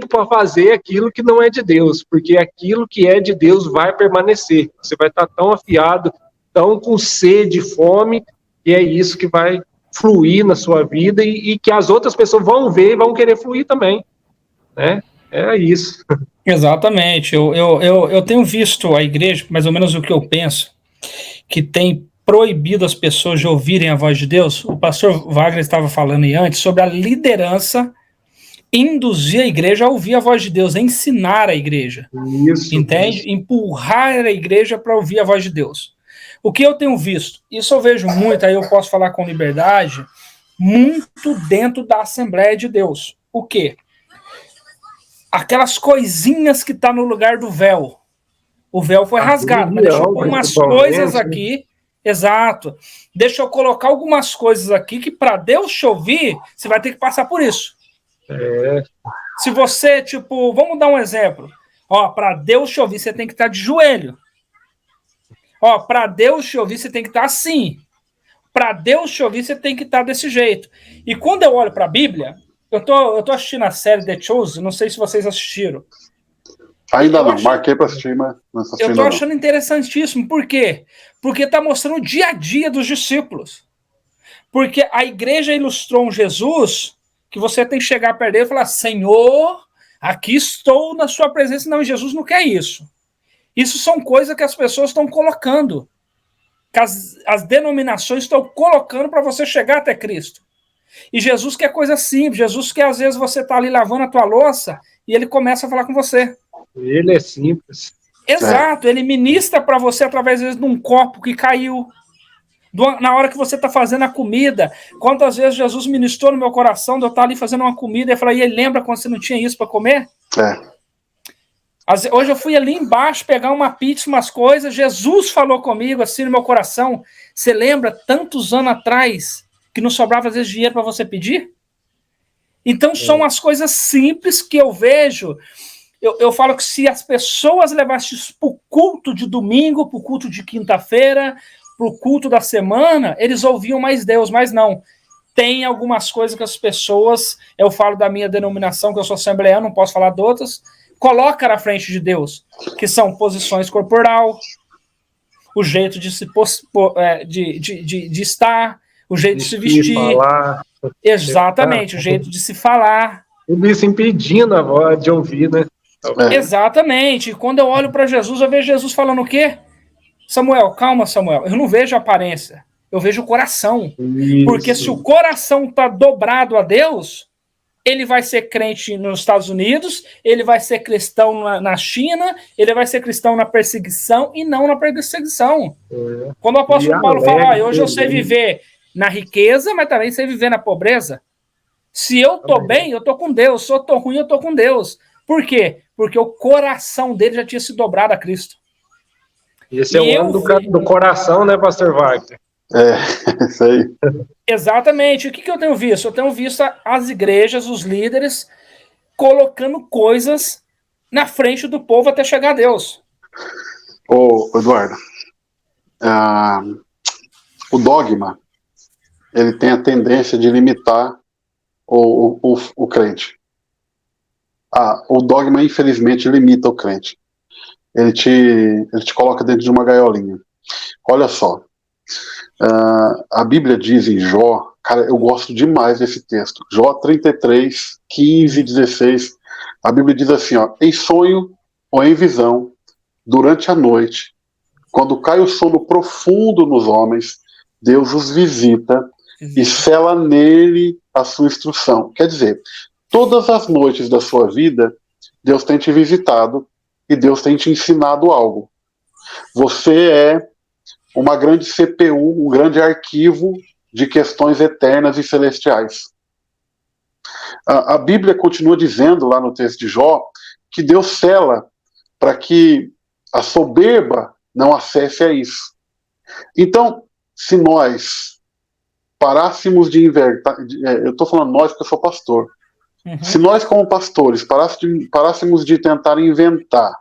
para fazer aquilo que não é de Deus, porque aquilo que é de Deus vai permanecer, você vai estar tão afiado, tão com sede, fome, e é isso que vai fluir na sua vida, e que as outras pessoas vão ver e vão querer fluir também, né? É isso. Exatamente. Eu tenho visto a igreja, mais ou menos o que eu penso, que tem proibido as pessoas de ouvirem a voz de Deus. O pastor Wagner estava falando aí antes sobre a liderança induzir a igreja a ouvir a voz de Deus, a ensinar a igreja. Isso. Entende? Isso. Empurrar a igreja para ouvir a voz de Deus. O que eu tenho visto, isso eu vejo muito, aí eu posso falar com liberdade, muito dentro da Assembleia de Deus. O quê? Aquelas coisinhas que tá no lugar do véu. O véu foi rasgado, mas deixou umas coisas aqui. Exato. Deixa eu colocar algumas coisas aqui que para Deus te ouvir, você vai ter que passar por isso. Se você, tipo, vamos dar um exemplo. Ó, para Deus te ouvir, você tem que estar de joelho. Ó, para Deus te ouvir, você tem que estar assim. Para Deus te ouvir, você tem que estar desse jeito. E quando eu olho para a Bíblia, eu tô assistindo a série The Chosen, não sei se vocês assistiram. Ainda não, marquei para assistir, mas não assisti. Eu tô achando interessantíssimo. Por quê? Porque tá mostrando o dia a dia dos discípulos. Porque a igreja ilustrou um Jesus que você tem que chegar perto dele e falar: Senhor, aqui estou na sua presença. Não, Jesus não quer isso. Isso são coisas que as pessoas estão colocando, que as denominações estão colocando para você chegar até Cristo. E Jesus quer coisa simples. Jesus quer, às vezes, você tá ali lavando a tua louça e ele começa a falar com você. Ele é simples. Exato, ele ministra para você através, às vezes, de um copo que caiu. Na hora que você está fazendo a comida. Quantas vezes Jesus ministrou no meu coração de eu estar ali fazendo uma comida e falar: e ele lembra quando você não tinha isso para comer? Hoje eu fui ali embaixo pegar uma pizza, umas coisas, Jesus falou comigo assim no meu coração: você lembra tantos anos atrás que não sobrava às vezes dinheiro para você pedir? Então são as coisas simples que eu vejo. Eu falo que se as pessoas levassem isso para o culto de domingo, para o culto de quinta-feira, para o culto da semana, eles ouviam mais Deus, mas não. Tem algumas coisas que as pessoas, eu falo da minha denominação, que eu sou assembleano, não posso falar de outras, coloca na frente de Deus, que são posições corporal, o jeito de se de estar, o jeito de se vestir. Falar, exatamente, o jeito de se falar. Tudo isso impedindo a voz de ouvir, né? Exatamente. E quando eu olho para Jesus, eu vejo Jesus falando o quê? Samuel, calma, Samuel. Eu não vejo a aparência, eu vejo o coração. Isso. Porque se o coração está dobrado a Deus, ele vai ser crente nos Estados Unidos, ele vai ser cristão na China, ele vai ser cristão na perseguição e não na perseguição. Quando o apóstolo Paulo fala: hoje eu sei viver na riqueza, mas também sei viver na pobreza. Se eu tô bem, eu tô com Deus. Se eu tô ruim, eu tô com Deus. Por quê? Porque o coração dele já tinha se dobrado a Cristo. Esse é o ano do coração, né, pastor Wagner? Isso aí. Exatamente. O que eu tenho visto? Eu tenho visto as igrejas, os líderes, colocando coisas na frente do povo até chegar a Deus. Ô, Eduardo, o dogma, ele tem a tendência de limitar o crente. O dogma, infelizmente, limita o crente. Ele te coloca dentro de uma gaiolinha. Olha só, a Bíblia diz em Jó, cara, eu gosto demais desse texto, Jó 33, 15, 16, a Bíblia diz assim, ó: em sonho ou em visão, durante a noite, quando cai o sono profundo nos homens, Deus os visita e sela nele a sua instrução. Quer dizer, todas as noites da sua vida, Deus tem te visitado e Deus tem te ensinado algo. Você é uma grande CPU, um grande arquivo de questões eternas e celestiais. A Bíblia continua dizendo lá no texto de Jó que Deus sela para que a soberba não acesse a isso. Então, se nós parássemos de inventar, eu estou falando nós porque eu sou pastor, se nós como pastores parássemos de tentar inventar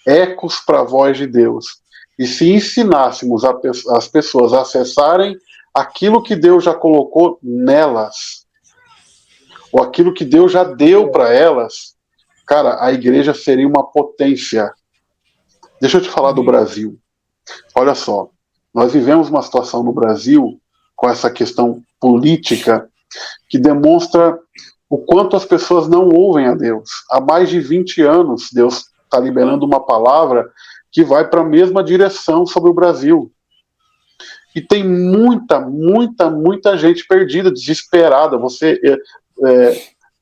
ecos para a voz de Deus e se ensinássemos as pessoas a acessarem aquilo que Deus já colocou nelas, ou aquilo que Deus já deu para elas, cara, a igreja seria uma potência. Deixa eu te falar do Brasil. Olha só, nós vivemos uma situação no Brasil com essa questão política que demonstra o quanto as pessoas não ouvem a Deus. Há mais de 20 anos, Deus está liberando uma palavra que vai para a mesma direção sobre o Brasil. E tem muita gente perdida, desesperada. Você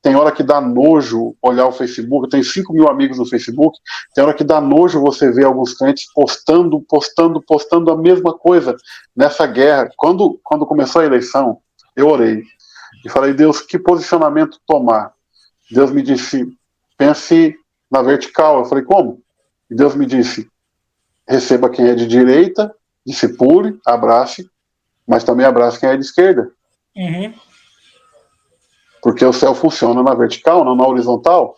tem hora que dá nojo olhar o Facebook. Eu tenho 5 mil amigos no Facebook. Tem hora que dá nojo você ver alguns crentes postando a mesma coisa nessa guerra. Quando começou a eleição, eu orei e falei: Deus, que posicionamento tomar? Deus me disse: pense na vertical. Eu falei: como? E Deus me disse: receba quem é de direita discipule, abrace, mas também abrace quem é de esquerda. Uhum. Porque o céu funciona na vertical, não na horizontal.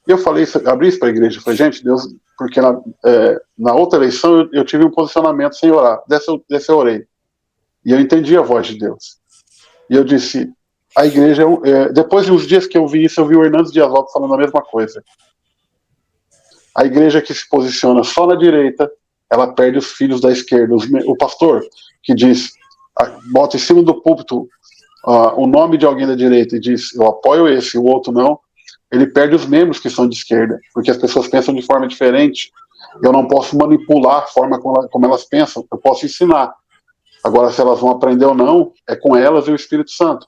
E eu falei, abri isso para a igreja, falei, gente, Deus, porque na outra eleição eu tive um posicionamento sem orar, dessa eu orei. E eu entendi a voz de Deus. E eu disse, a igreja, depois de uns dias que eu vi isso, eu vi o Hernandes Dias Lopes falando a mesma coisa. A igreja que se posiciona só na direita, ela perde os filhos da esquerda. O pastor que diz, bota em cima do púlpito o nome de alguém da direita e diz, eu apoio esse, o outro não, ele perde os membros que são de esquerda, porque as pessoas pensam de forma diferente. Eu não posso manipular a forma como elas pensam, eu posso ensinar. Agora, se elas vão aprender ou não, é com elas e o Espírito Santo.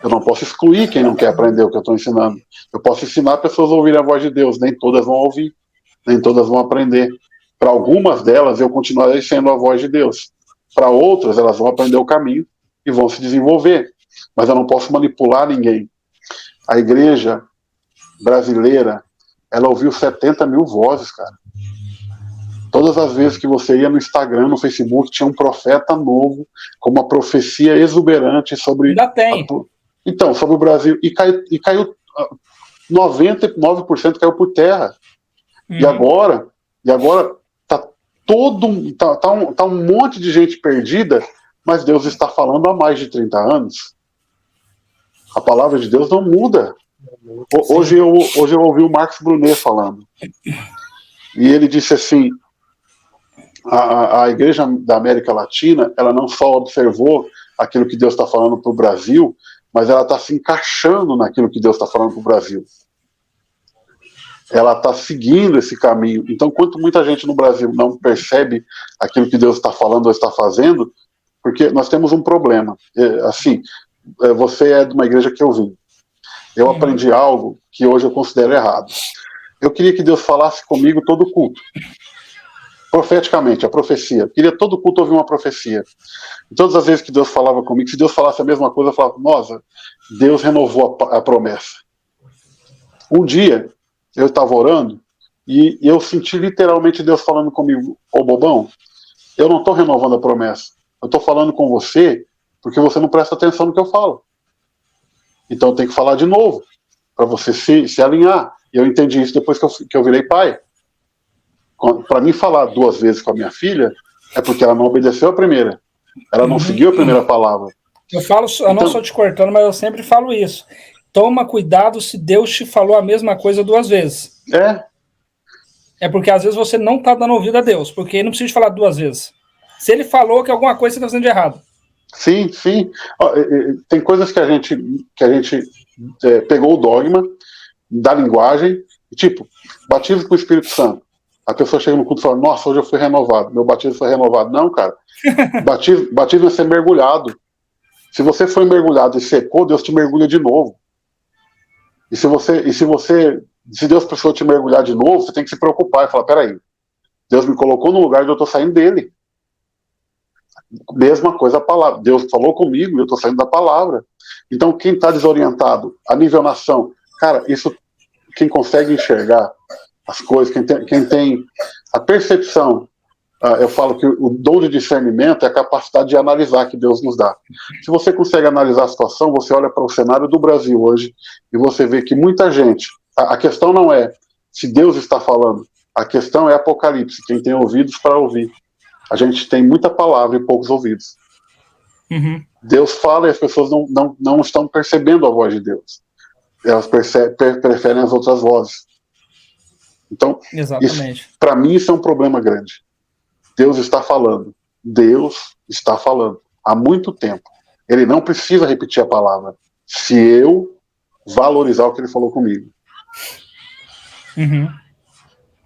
Eu não posso excluir quem não quer aprender o que eu estou ensinando. Eu posso ensinar pessoas a ouvirem a voz de Deus, nem todas vão ouvir, nem todas vão aprender. Para algumas delas, eu continuarei sendo a voz de Deus. Para outras, elas vão aprender o caminho e vão se desenvolver. Mas eu não posso manipular ninguém. A igreja brasileira, ela ouviu 70 mil vozes, cara. Todas as vezes que você ia no Instagram, no Facebook, tinha um profeta novo, com uma profecia exuberante sobre... Ainda tem. Então, sobre o Brasil. E caiu 99% caiu por terra. E agora tá um monte de gente perdida, mas Deus está falando há mais de 30 anos. A palavra de Deus não muda. Hoje eu ouvi o Marcos Brunet falando. E ele disse assim, a igreja da América Latina, ela não só observou aquilo que Deus está falando para o Brasil, mas ela está se encaixando naquilo que Deus está falando para o Brasil. Ela está seguindo esse caminho. Então, quanto muita gente no Brasil não percebe aquilo que Deus está falando ou está fazendo, porque nós temos um problema. Você é de uma igreja que eu vim. Eu aprendi algo que hoje eu considero errado. Eu queria que Deus falasse comigo todo culto. Profeticamente, a profecia. Eu queria todo culto ouvir uma profecia. E todas as vezes que Deus falava comigo, se Deus falasse a mesma coisa, eu falava, nossa, Deus renovou a promessa. Um dia, eu estava orando e eu senti literalmente Deus falando comigo, ô bobão, eu não estou renovando a promessa. Eu estou falando com você porque você não presta atenção no que eu falo. Então eu tenho que falar de novo, para você se alinhar. E eu entendi isso depois que eu virei pai. Para mim falar 2 vezes com a minha filha, é porque ela não obedeceu a primeira. Ela não seguiu a primeira palavra. Eu não estou te cortando, mas eu sempre falo isso. Toma cuidado se Deus te falou a mesma coisa 2 vezes. É porque às vezes você não está dando ouvido a Deus, porque ele não precisa te falar 2 vezes. Se ele falou que alguma coisa você está fazendo de errado. Sim. Tem coisas que a gente pegou o dogma da linguagem, tipo, batismo com o Espírito Santo. A pessoa chega no culto e fala, nossa, hoje eu fui renovado, meu batismo foi renovado. Não, cara, batismo é ser mergulhado. Se você foi mergulhado e secou, Deus te mergulha de novo. E se Deus precisou te mergulhar de novo, você tem que se preocupar e falar, peraí, Deus me colocou no lugar onde eu estou saindo dele. Mesma coisa a palavra. Deus falou comigo e eu estou saindo da palavra. Então, quem está desorientado, a nível nação, cara, isso, quem consegue enxergar as coisas, quem tem a percepção, eu falo que o dom de discernimento é a capacidade de analisar que Deus nos dá. Se você consegue analisar a situação, você olha para o cenário do Brasil hoje e você vê que muita gente, a questão não é se Deus está falando, a questão é Apocalipse, quem tem ouvidos para ouvir. A gente tem muita palavra e poucos ouvidos. Deus fala e as pessoas não estão percebendo a voz de Deus. Elas preferem as outras vozes. Então, para mim isso é um problema grande. Deus está falando. Deus está falando. Há muito tempo. Ele não precisa repetir a palavra. Se eu valorizar o que ele falou comigo.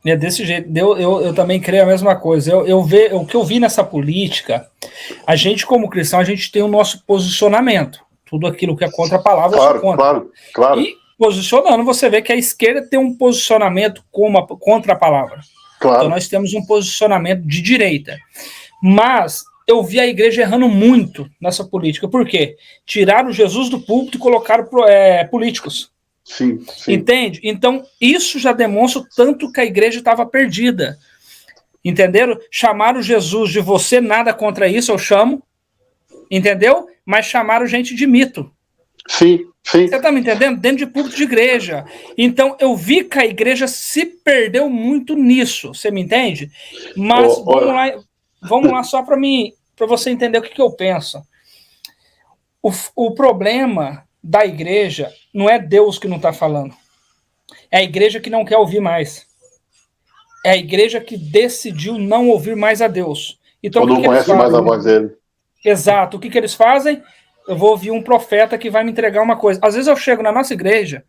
É desse jeito. Eu também creio a mesma coisa. O que eu vi nessa política, a gente como cristão, a gente tem o nosso posicionamento. Tudo aquilo que é contra a palavra, eu sou contra. Claro. E posicionando, você vê que a esquerda tem um posicionamento contra a palavra. Claro. Então nós temos um posicionamento de direita. Mas eu vi a igreja errando muito nessa política. Por quê? Tiraram Jesus do púlpito e colocaram políticos. Sim. Entende? Então, isso já demonstra o tanto que a igreja estava perdida. Entenderam? Chamaram Jesus de você, nada contra isso, eu chamo. Entendeu? Mas chamaram gente de mito. Sim, sim. Você tá me entendendo? Dentro de púlpito de igreja. Então, eu vi que a igreja se perdeu muito nisso. Você me entende? Mas vamos lá só para você entender o que eu penso. O problema da igreja não é Deus que não está falando. É a igreja que não quer ouvir mais. É a igreja que decidiu não ouvir mais a Deus. Então, ou não conhece mais a voz dele. Exato. O que eles fazem? Eu vou ouvir um profeta que vai me entregar uma coisa. Às vezes eu chego na nossa igreja,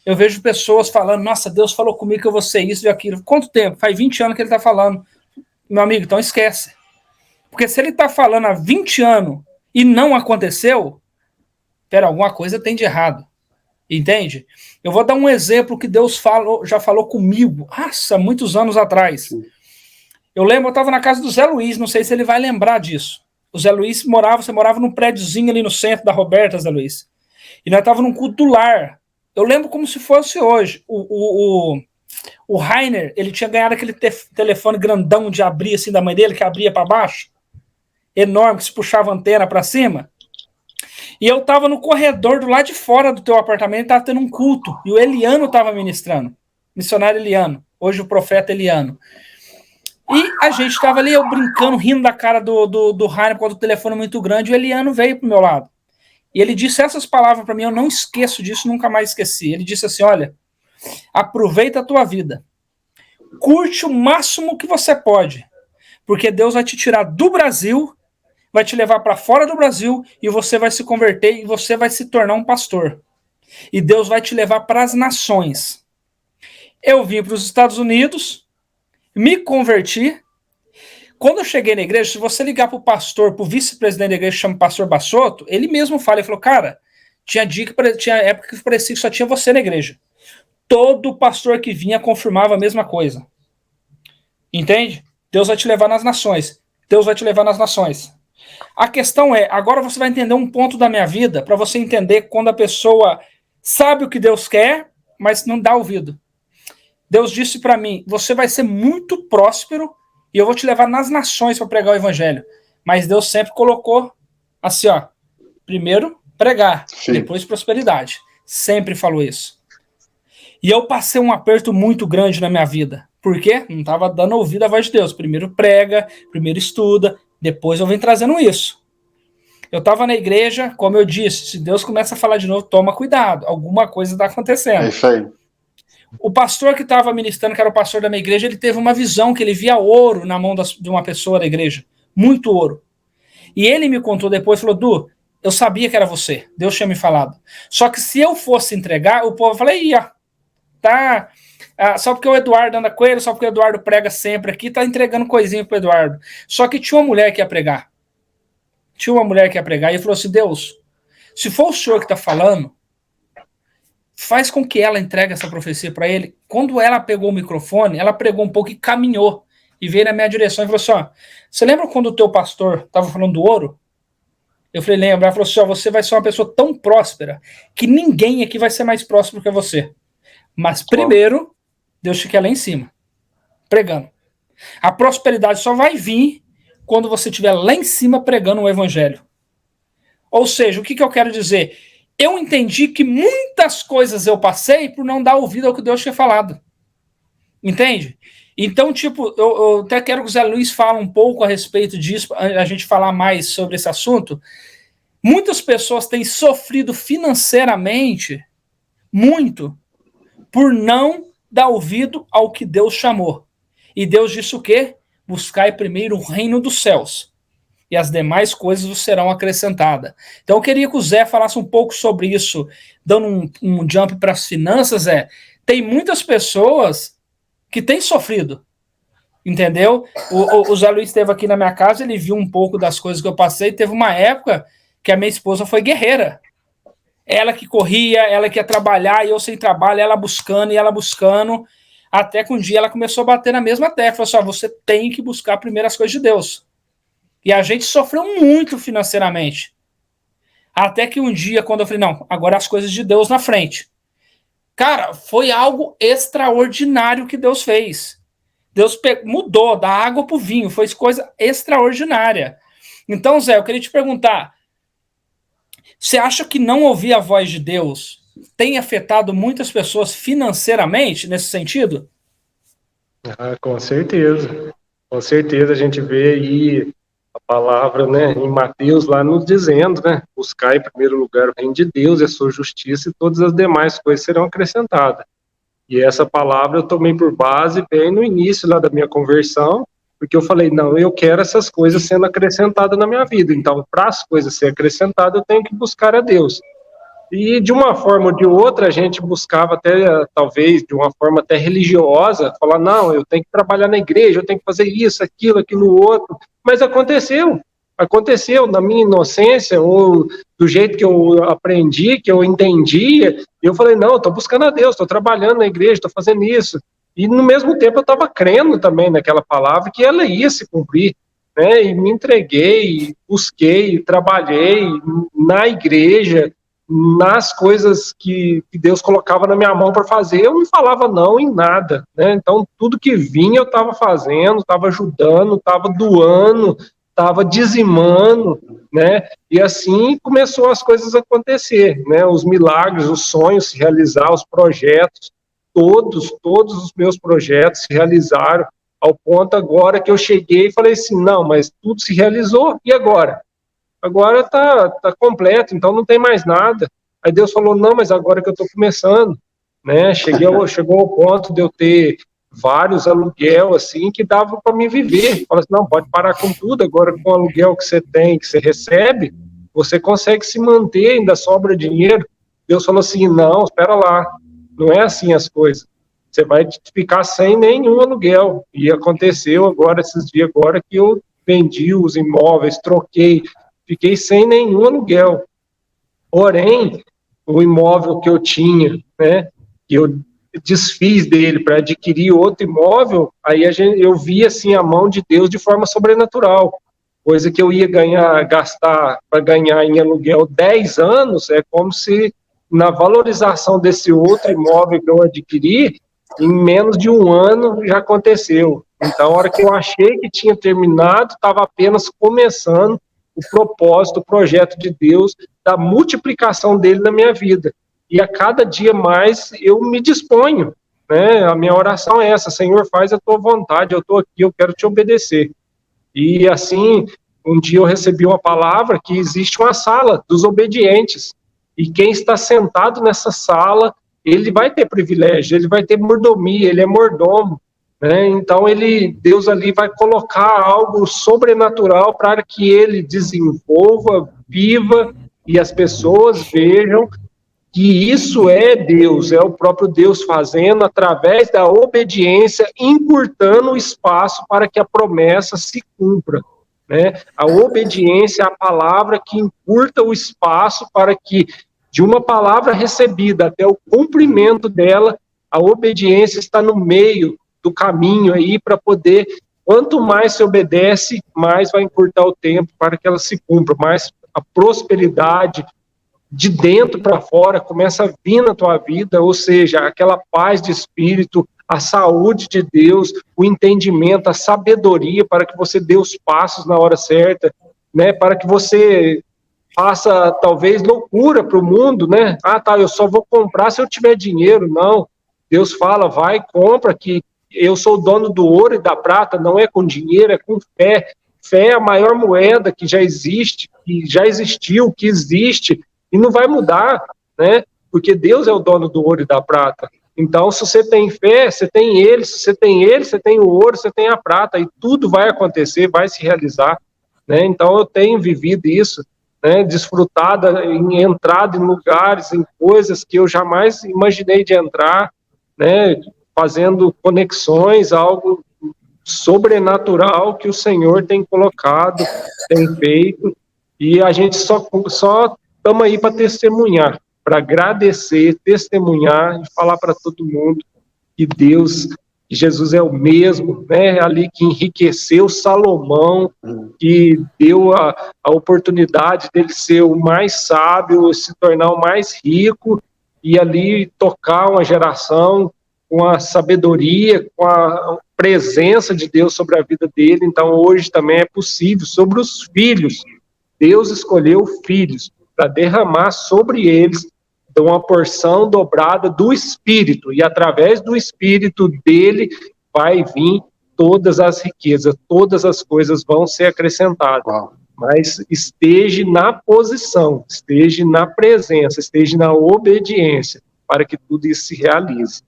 eu vejo pessoas falando, nossa, Deus falou comigo que eu vou ser isso e aquilo. Quanto tempo? Faz 20 anos que ele está falando. Meu amigo, então esquece. Porque se ele está falando há 20 anos e não aconteceu, alguma coisa tem de errado. Entende? Eu vou dar um exemplo que Deus já falou comigo, muitos anos atrás. Eu lembro, eu estava na casa do Zé Luiz, não sei se ele vai lembrar disso. O Zé Luiz você morava num prédiozinho ali no centro da Roberta, Zé Luiz. E nós estávamos num culto do lar. Eu lembro como se fosse hoje. O Rainer, ele tinha ganhado aquele telefone grandão de abrir assim da mãe dele, que abria para baixo. Enorme, que se puxava a antena para cima. E eu estava no corredor do lado de fora do teu apartamento, estava tendo um culto. E o Eliano estava ministrando. Missionário Eliano. Hoje o profeta Eliano. E a gente estava ali, eu brincando, rindo da cara do Rainer por causa do telefone muito grande. E o Eliano veio pro meu lado. E ele disse essas palavras para mim, eu não esqueço disso, nunca mais esqueci. Ele disse assim, olha, aproveita a tua vida. Curte o máximo que você pode. Porque Deus vai te tirar do Brasil, vai te levar para fora do Brasil e você vai se converter e você vai se tornar um pastor. E Deus vai te levar para as nações. Eu vim para os Estados Unidos, me converti. Quando eu cheguei na igreja, se você ligar para o pastor, para o vice-presidente da igreja, que chama pastor Bassotto, ele mesmo fala, ele falou, cara, tinha época que parecia que só tinha você na igreja. Todo pastor que vinha confirmava a mesma coisa. Entende? Deus vai te levar nas nações. Deus vai te levar nas nações. A questão é, agora você vai entender um ponto da minha vida, para você entender quando a pessoa sabe o que Deus quer, mas não dá ouvido. Deus disse para mim, você vai ser muito próspero e eu vou te levar nas nações para pregar o evangelho. Mas Deus sempre colocou assim, ó, primeiro pregar, Sim. Depois prosperidade. Sempre falou isso. E eu passei um aperto muito grande na minha vida. Por quê? Não estava dando ouvido à voz de Deus. Primeiro prega, primeiro estuda, depois eu venho trazendo isso. Eu estava na igreja, como eu disse, se Deus começa a falar de novo, toma cuidado, alguma coisa está acontecendo. É isso aí. O pastor que estava ministrando, que era o pastor da minha igreja, ele teve uma visão que ele via ouro na mão de uma pessoa da igreja. Muito ouro. E ele me contou depois, falou, Du, eu sabia que era você. Deus tinha me falado. Só que se eu fosse entregar, o povo falou, ó, tá... só porque o Eduardo anda com ele, só porque o Eduardo prega sempre aqui, tá entregando coisinha pro Eduardo. Só que tinha uma mulher que ia pregar. E ele falou assim, Deus, se for o senhor que tá falando, faz com que ela entregue essa profecia para ele. Quando ela pegou o microfone, ela pregou um pouco e caminhou. E veio na minha direção e falou assim, ó, você lembra quando o teu pastor estava falando do ouro? Eu falei, lembra. Ela falou assim, ó, você vai ser uma pessoa tão próspera que ninguém aqui vai ser mais próspero que você. Mas primeiro, Deus te quer lá em cima, pregando. A prosperidade só vai vir quando você estiver lá em cima pregando o evangelho. Ou seja, o que eu quero dizer? Eu entendi que muitas coisas eu passei por não dar ouvido ao que Deus tinha falado. Entende? Então, tipo, eu até quero que o Zé Luiz fale um pouco a respeito disso, a gente falar mais sobre esse assunto. Muitas pessoas têm sofrido financeiramente muito por não dar ouvido ao que Deus chamou. E Deus disse o quê? Buscai primeiro o reino dos céus, e as demais coisas vos serão acrescentadas. Então eu queria que o Zé falasse um pouco sobre isso, dando um jump para as finanças, Zé. Tem muitas pessoas que têm sofrido, entendeu? O Zé Luiz esteve aqui na minha casa, ele viu um pouco das coisas que eu passei, teve uma época que a minha esposa foi guerreira. Ela que corria, ela que ia trabalhar, e eu sem trabalho, ela buscando, até que um dia ela começou a bater na mesma tecla, falou assim, você tem que buscar primeiro as coisas de Deus. E a gente sofreu muito financeiramente. Até que um dia, quando eu falei, não, agora as coisas de Deus na frente. Cara, foi algo extraordinário que Deus fez. Deus mudou da água para o vinho, foi coisa extraordinária. Então, Zé, eu queria te perguntar, você acha que não ouvir a voz de Deus tem afetado muitas pessoas financeiramente nesse sentido? Com certeza. Com certeza a gente vê aí a palavra, né, em Mateus lá nos dizendo, né, buscar em primeiro lugar o reino de Deus e a sua justiça e todas as demais coisas serão acrescentadas. E essa palavra eu tomei por base bem no início lá da minha conversão, porque eu falei, não, eu quero essas coisas sendo acrescentadas na minha vida. Então, para as coisas serem acrescentadas, eu tenho que buscar a Deus. E de uma forma ou de outra, a gente buscava até, talvez, de uma forma até religiosa, falar, não, eu tenho que trabalhar na igreja, eu tenho que fazer isso, aquilo outro. Mas aconteceu na minha inocência, ou do jeito que eu aprendi, que eu entendia, eu falei, não, eu estou buscando a Deus, estou trabalhando na igreja, estou fazendo isso. E no mesmo tempo eu estava crendo também naquela palavra que ela ia se cumprir, né? E me entreguei, busquei, trabalhei na igreja, nas coisas que Deus colocava na minha mão para fazer, eu não falava não em nada, né? Então, tudo que vinha eu estava fazendo, estava ajudando, estava doando, estava dizimando, né? E assim começou as coisas a acontecer, né? Os milagres, os sonhos se realizar, os projetos, todos os meus projetos se realizaram, ao ponto agora que eu cheguei e falei assim, não, mas tudo se realizou, e agora? Agora tá completo, então não tem mais nada. Aí Deus falou, não, mas agora que eu estou começando, né? Chegou ao ponto de eu ter vários aluguel, assim, que dava para me viver. Fala assim, não, pode parar com tudo, agora com o aluguel que você tem, que você recebe, você consegue se manter, ainda sobra dinheiro. Deus falou assim, não, espera lá, não é assim as coisas. Você vai ficar sem nenhum aluguel. E aconteceu agora, esses dias agora, que eu vendi os imóveis, troquei, fiquei sem nenhum aluguel. Porém, o imóvel que eu tinha, né, que eu desfiz dele para adquirir outro imóvel, aí eu vi assim a mão de Deus de forma sobrenatural. Coisa que eu ia gastar para ganhar em aluguel 10 anos, é como se na valorização desse outro imóvel que eu adquiri, em menos de um ano já aconteceu. Então, a hora que eu achei que tinha terminado, estava apenas começando o propósito, o projeto de Deus, da multiplicação dele na minha vida. E a cada dia mais eu me disponho, né? A minha oração é essa, Senhor, faz a tua vontade, eu estou aqui, eu quero te obedecer. E assim, um dia eu recebi uma palavra que existe uma sala dos obedientes, e quem está sentado nessa sala, ele vai ter privilégio, ele vai ter mordomia, ele é mordomo, né? Então Deus ali vai colocar algo sobrenatural para que ele desenvolva, viva, e as pessoas vejam que isso é Deus, é o próprio Deus fazendo através da obediência, encurtando o espaço para que a promessa se cumpra, né? A obediência é a palavra que encurta o espaço para que, de uma palavra recebida até o cumprimento dela, a obediência está no meio do caminho aí para poder, quanto mais se obedece, mais vai encurtar o tempo para que ela se cumpra, mais a prosperidade de dentro para fora começa a vir na tua vida, ou seja, aquela paz de espírito, a saúde de Deus, o entendimento, a sabedoria para que você dê os passos na hora certa, né, para que você faça, talvez, loucura para o mundo, né, eu só vou comprar se eu tiver dinheiro. Não, Deus fala, vai, compra, que eu sou o dono do ouro e da prata, não é com dinheiro, é com fé. Fé é a maior moeda que já existe, que já existiu, que existe, e não vai mudar, né? Porque Deus é o dono do ouro e da prata. Então, se você tem fé, você tem ele, se você tem ele, você tem o ouro, você tem a prata, e tudo vai acontecer, vai se realizar, né? Então, eu tenho vivido isso, né? Desfrutado, entrado em lugares, em coisas que eu jamais imaginei de entrar, né? Fazendo conexões, algo sobrenatural que o Senhor tem colocado, tem feito, e a gente só estamos aí para testemunhar, para agradecer, testemunhar e falar para todo mundo que Deus, que Jesus é o mesmo, né, ali que enriqueceu Salomão, que deu a oportunidade dele ser o mais sábio, se tornar o mais rico, e ali tocar uma geração com a sabedoria, com a presença de Deus sobre a vida dele. Então, hoje também é possível sobre os filhos. Deus escolheu filhos para derramar sobre eles uma porção dobrada do Espírito, e através do Espírito dele vai vir todas as riquezas, todas as coisas vão ser acrescentadas. Uau. Mas esteja na posição, esteja na presença, esteja na obediência, para que tudo isso se realize.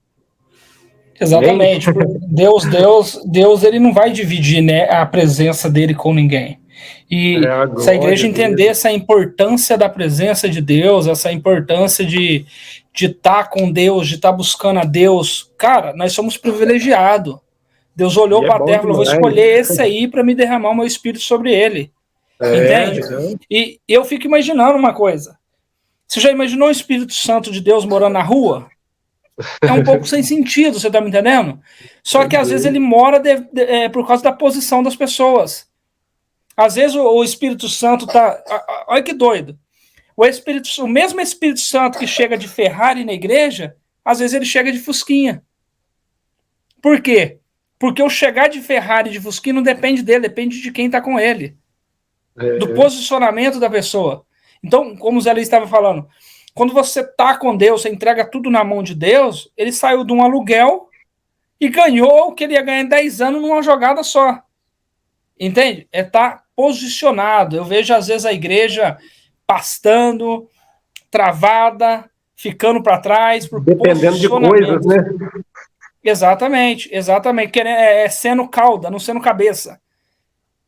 Exatamente. Deus, ele não vai dividir, né, a presença dele com ninguém. E se a igreja entender essa importância da presença de Deus, essa importância de estar com Deus, de estar buscando a Deus, cara, nós somos privilegiados. Deus olhou para a terra e falou, vou escolher esse aí para me derramar o meu espírito sobre ele. Entende? E eu fico imaginando uma coisa. Você já imaginou o Espírito Santo de Deus morando na rua? É um pouco sem sentido, você tá me entendendo? Só que às vezes ele mora por causa da posição das pessoas. Às vezes o Espírito Santo tá... Olha que doido. O mesmo Espírito Santo que chega de Ferrari na igreja, às vezes ele chega de Fusquinha. Por quê? Porque o chegar de Ferrari e de Fusquinha não depende dele, depende de quem tá com ele. Do posicionamento da pessoa. Então, como o Zé Luiz estava falando, quando você está com Deus, você entrega tudo na mão de Deus, ele saiu de um aluguel e ganhou o que ele ia ganhar em 10 anos numa jogada só. Entende? É estar posicionado. Eu vejo, às vezes, a igreja pastando, travada, ficando para trás, por dependendo de coisas, né? Exatamente. Sendo cauda, não sendo cabeça.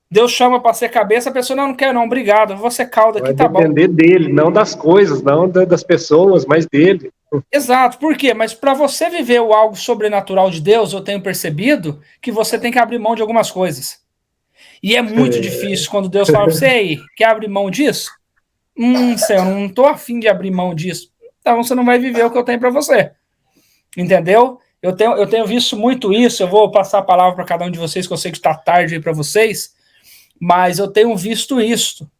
Deus chama para ser cabeça, a pessoa não quer, não, obrigado, vou ser cauda aqui, tá bom. Vai depender dele, não das coisas, não das pessoas, mas dele. Exato, por quê? Mas para você viver o algo sobrenatural de Deus, eu tenho percebido que você tem que abrir mão de algumas coisas. E é muito difícil quando Deus fala para você, aí, quer abrir mão disso? Senhor, eu não tô afim de abrir mão disso. Então você não vai viver o que eu tenho para você. Entendeu? Eu tenho visto muito isso, eu vou passar a palavra para cada um de vocês, que eu sei que está tarde aí para vocês, mas eu tenho visto isso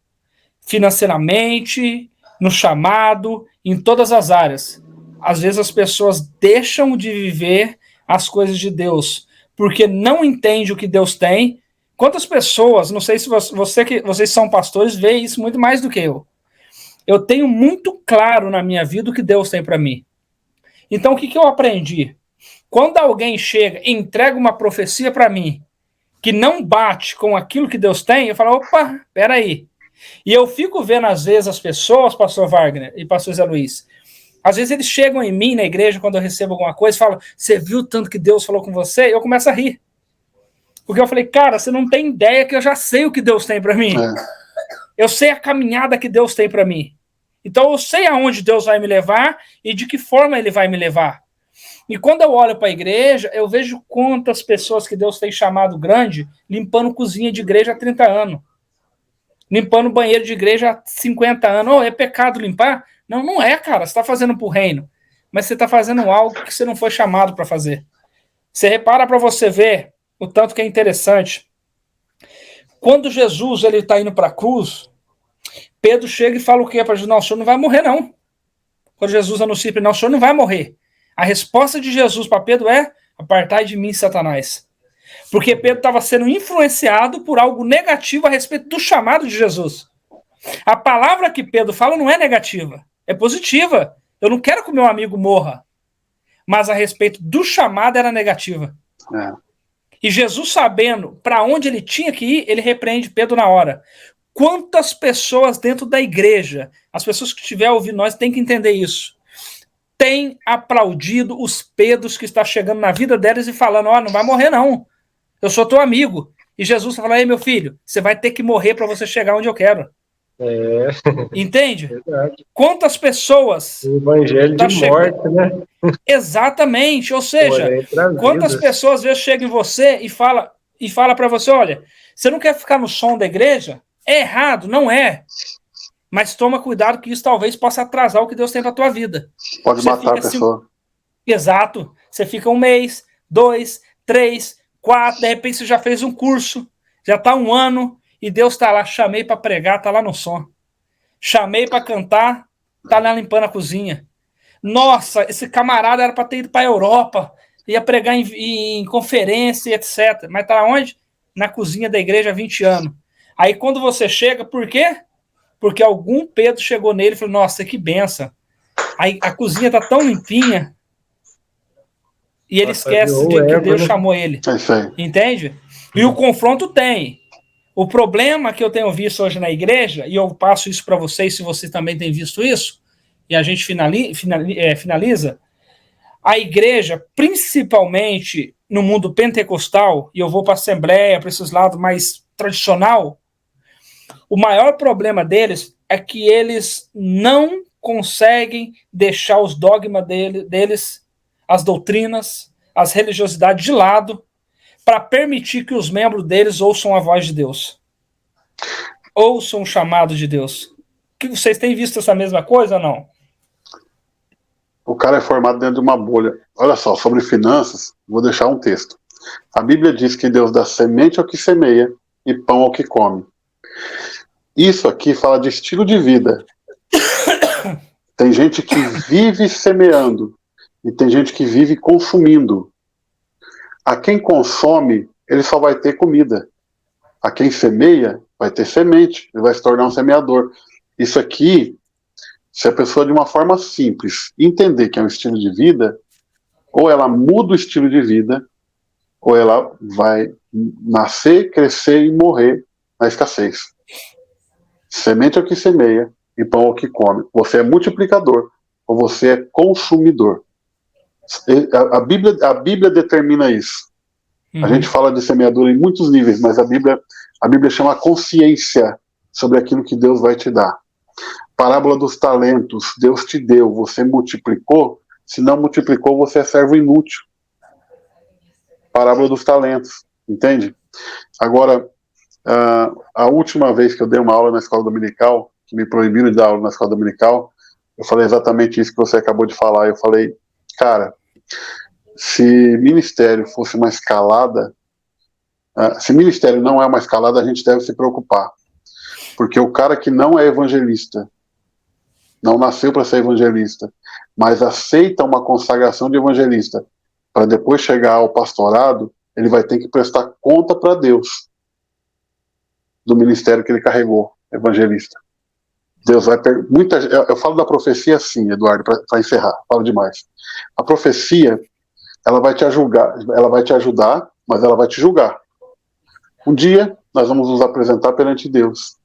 financeiramente, no chamado, em todas as áreas. Às vezes as pessoas deixam de viver as coisas de Deus, porque não entende o que Deus tem. Quantas pessoas, não sei se vocês são pastores, vê isso muito mais do que eu. Eu tenho muito claro na minha vida o que Deus tem para mim. Então o que eu aprendi? Quando alguém chega e entrega uma profecia para mim, que não bate com aquilo que Deus tem, eu falo, opa, peraí. E eu fico vendo, às vezes, as pessoas, pastor Wagner e pastor Zé Luiz, às vezes eles chegam em mim, na igreja, quando eu recebo alguma coisa, e falam, você viu tanto que Deus falou com você? Eu começo a rir. Porque eu falei, cara, você não tem ideia que eu já sei o que Deus tem para mim. Eu sei a caminhada que Deus tem para mim. Então eu sei aonde Deus vai me levar e de que forma ele vai me levar. E quando eu olho para a igreja, eu vejo quantas pessoas que Deus tem chamado grande limpando cozinha de igreja há 30 anos. Limpando banheiro de igreja há 50 anos. Oh, é pecado limpar? Não, não é, cara. Você está fazendo para o reino. Mas você está fazendo algo que você não foi chamado para fazer. Você repara para você ver o tanto que é interessante. Quando Jesus está indo para a cruz, Pedro chega e fala o quê para Jesus? Não, o senhor não vai morrer, não. Quando Jesus anuncia para ele, não, o senhor não vai morrer. A resposta de Jesus para Pedro é, apartai de mim, Satanás. Porque Pedro estava sendo influenciado por algo negativo a respeito do chamado de Jesus. A palavra que Pedro fala não é negativa, é positiva. Eu não quero que o meu amigo morra. Mas a respeito do chamado era negativa. E Jesus, sabendo para onde ele tinha que ir, ele repreende Pedro na hora. Quantas pessoas dentro da igreja, as pessoas que estiverem ouvindo nós, têm que entender isso, tem aplaudido os Pedros que está chegando na vida delas e falando, não vai morrer não, eu sou teu amigo. E Jesus fala, ei meu filho, você vai ter que morrer para você chegar onde eu quero. Entende? Verdade. Quantas pessoas... O evangelho de morte, né? Exatamente, ou seja, quantas pessoas às vezes chegam em você e fala para você, olha, você não quer ficar no som da igreja? É errado, não é. Mas toma cuidado que isso talvez possa atrasar o que Deus tem para a tua vida. Pode matar a pessoa. Exato. Você fica 1 mês, 2, 3, 4, de repente você já fez um curso, já está 1 ano, e Deus está lá, chamei para pregar, está lá no som. Chamei para cantar, está lá limpando a cozinha. Nossa, esse camarada era para ter ido para a Europa, ia pregar em conferência, etc. Mas tá onde? Na cozinha da igreja há 20 anos. Aí quando você chega, por quê? Porque algum Pedro chegou nele e falou, nossa, que benção. Aí a cozinha tá tão limpinha e ele esquece de que Deus chamou ele. É isso aí. Entende? E o confronto tem. O problema que eu tenho visto hoje na igreja, e eu passo isso para vocês, se vocês também têm visto isso, e a gente finaliza, a igreja, principalmente no mundo pentecostal, e eu vou para a Assembleia, para esses lados mais tradicional, o maior problema deles é que eles não conseguem deixar os dogmas deles, as doutrinas, as religiosidades de lado, para permitir que os membros deles ouçam a voz de Deus. Ouçam o chamado de Deus. Que vocês têm visto essa mesma coisa ou não? O cara é formado dentro de uma bolha. Olha só, sobre finanças, vou deixar um texto. A Bíblia diz que Deus dá semente ao que semeia e pão ao que come. Isso aqui fala de estilo de vida. Tem gente que vive semeando e tem gente que vive consumindo. A quem consome, ele só vai ter comida. A quem semeia, vai ter semente. Ele vai se tornar um semeador. Isso aqui, se a pessoa de uma forma simples entender que é um estilo de vida, ou ela muda o estilo de vida, ou ela vai nascer, crescer e morrer na escassez. Semente é o que semeia e pão é o que come. Você é multiplicador ou você é consumidor. A Bíblia determina isso. A gente fala de semeadura em muitos níveis, mas a Bíblia chama consciência sobre aquilo que Deus vai te dar. Parábola dos talentos, Deus te deu, você multiplicou, se não multiplicou, você é servo inútil. Parábola dos talentos, entende? Agora, a última vez que eu dei uma aula na escola dominical, que me proibiram de dar aula na escola dominical, eu falei exatamente isso que você acabou de falar. Eu falei, cara, se ministério fosse uma escalada, se ministério não é uma escalada, a gente deve se preocupar. Porque o cara que não é evangelista, não nasceu para ser evangelista, mas aceita uma consagração de evangelista para depois chegar ao pastorado, ele vai ter que prestar conta para Deus do ministério que ele carregou, evangelista. Deus vai eu falo da profecia assim, Eduardo, para encerrar, falo demais. A profecia, ela vai te julgar, ela vai te ajudar, mas ela vai te julgar. Um dia nós vamos nos apresentar perante Deus.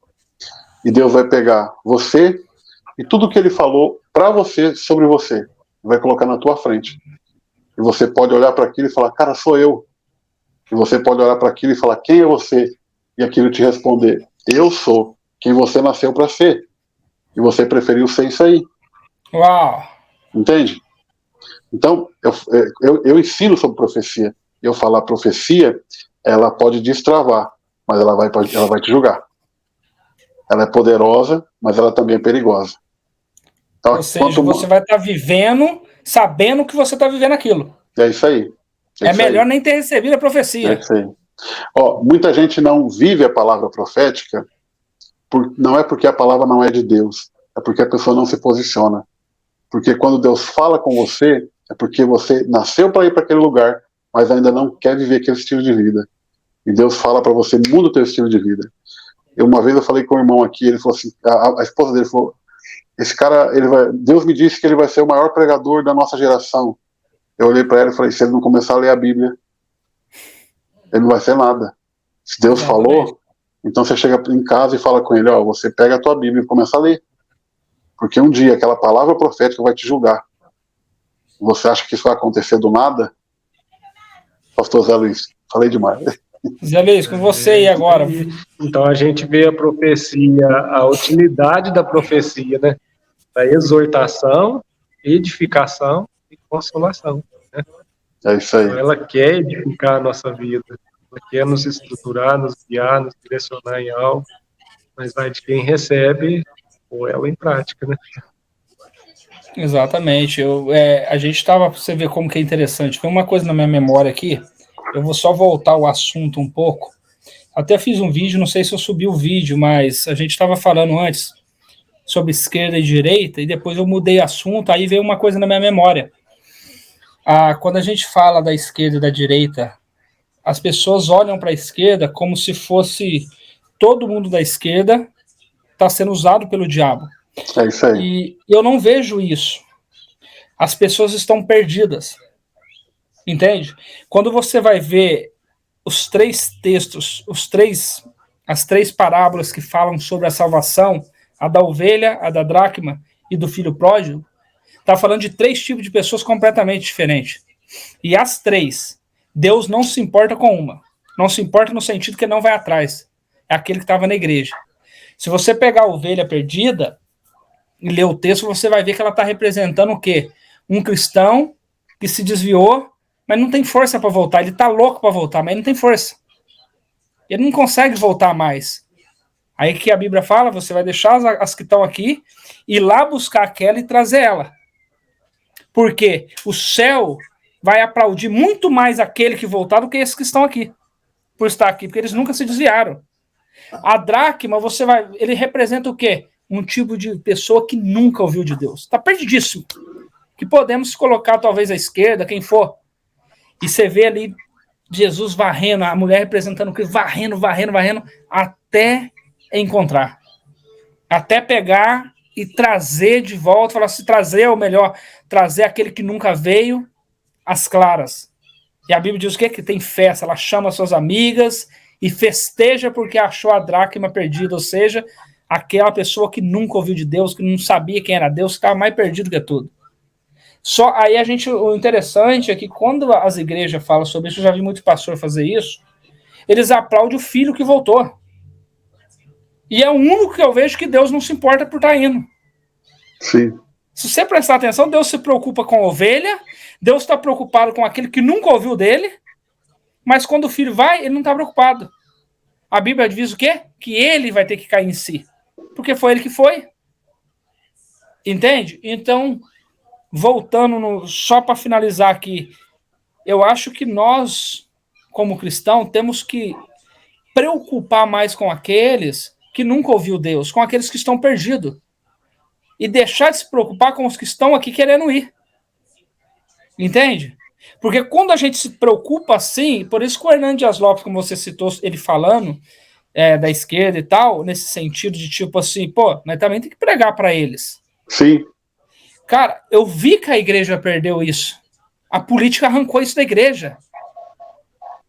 E Deus vai pegar você e tudo que ele falou para você, sobre você, vai colocar na tua frente. E você pode olhar para aquilo e falar, cara, sou eu. E você pode olhar para aquilo e falar, quem é você? E aquilo te responder, eu sou quem você nasceu para ser. E você preferiu ser isso aí. Uau! Entende? Então, eu ensino sobre profecia. Eu falo, a profecia, ela pode destravar, mas ela vai te julgar. Ela é poderosa, mas ela também é perigosa. Então, ou seja, você vai estar vivendo, sabendo que você está vivendo aquilo. É isso aí. É melhor nem ter recebido a profecia. É isso aí. Muita gente não vive a palavra profética, não é porque a palavra não é de Deus, é porque a pessoa não se posiciona. Porque quando Deus fala com você, é porque você nasceu para ir para aquele lugar, mas ainda não quer viver aquele estilo de vida. E Deus fala para você, muda o teu estilo de vida. Uma vez eu falei com um irmão aqui, ele falou assim, a esposa dele falou, esse cara, Deus me disse que ele vai ser o maior pregador da nossa geração. Eu olhei para ela e falei, se ele não começar a ler a Bíblia, ele não vai ser nada. Se Deus falou, então você chega em casa e fala com ele, você pega a tua Bíblia e começa a ler. Porque um dia aquela palavra profética vai te julgar. Você acha que isso vai acontecer do nada? Pastor Zé Luiz, falei demais. Zé Luiz, com você aí agora. Então a gente vê a profecia, a utilidade da profecia, né? Da exortação, edificação e consolação. Né? É isso aí. Então ela quer edificar a nossa vida, ela quer nos estruturar, nos guiar, nos direcionar em algo, mas vai de quem recebe ou ela em prática, né? Exatamente. A gente estava, para você ver como que é interessante, tem uma coisa na minha memória aqui, eu vou só voltar o assunto um pouco. Até fiz um vídeo, não sei se eu subi o vídeo, mas a gente estava falando antes sobre esquerda e direita, e depois eu mudei assunto, aí veio uma coisa na minha memória. Quando a gente fala da esquerda e da direita, as pessoas olham para a esquerda como se fosse todo mundo da esquerda está sendo usado pelo diabo. É isso aí. E eu não vejo isso. As pessoas estão perdidas. Entende? Quando você vai ver os 3 textos, as 3 parábolas que falam sobre a salvação, a da ovelha, a da dracma e do filho pródigo, está falando de 3 tipos de pessoas completamente diferentes. E as 3, Deus não se importa com uma. Não se importa no sentido que não vai atrás. É aquele que estava na igreja. Se você pegar a ovelha perdida e ler o texto, você vai ver que ela está representando o quê? Um cristão que se desviou, mas não tem força para voltar. Ele está louco para voltar, mas ele não tem força. Ele não consegue voltar mais. Aí que a Bíblia fala, você vai deixar as que estão aqui, ir lá buscar aquela e trazer ela. Porque o céu vai aplaudir muito mais aquele que voltar do que esses que estão aqui, por estar aqui, porque eles nunca se desviaram. A dracma, ele representa o quê? Um tipo de pessoa que nunca ouviu de Deus. Está perdidíssimo. Que podemos colocar talvez à esquerda, quem for. E você vê ali Jesus varrendo, a mulher representando Cristo, varrendo, até encontrar. Até pegar e trazer de volta, falar assim, trazer, ou melhor, trazer aquele que nunca veio, as claras. E a Bíblia diz o quê? Que tem festa, ela chama suas amigas e festeja porque achou a dracma perdida, ou seja, aquela pessoa que nunca ouviu de Deus, que não sabia quem era Deus, que estava mais perdido que tudo. Só aí o interessante é que quando as igrejas falam sobre isso, eu já vi muito pastor fazer isso, eles aplaudem o filho que voltou. E é o único que eu vejo que Deus não se importa por estar indo. Sim. Se você prestar atenção, Deus se preocupa com a ovelha, Deus está preocupado com aquele que nunca ouviu dele, mas quando o filho vai, ele não está preocupado. A Bíblia diz o quê? Que ele vai ter que cair em si. Porque foi ele que foi. Entende? Então, voltando, só para finalizar aqui, eu acho que nós, como cristãos, temos que preocupar mais com aqueles que nunca ouviu Deus, com aqueles que estão perdidos. E deixar de se preocupar com os que estão aqui querendo ir. Entende? Porque quando a gente se preocupa assim, por isso que o Hernando Dias Lopes, como você citou, ele falando da esquerda e tal, nesse sentido de tipo assim, pô, nós também tem que pregar para eles. Sim. Cara, eu vi que a igreja perdeu isso. A política arrancou isso da igreja.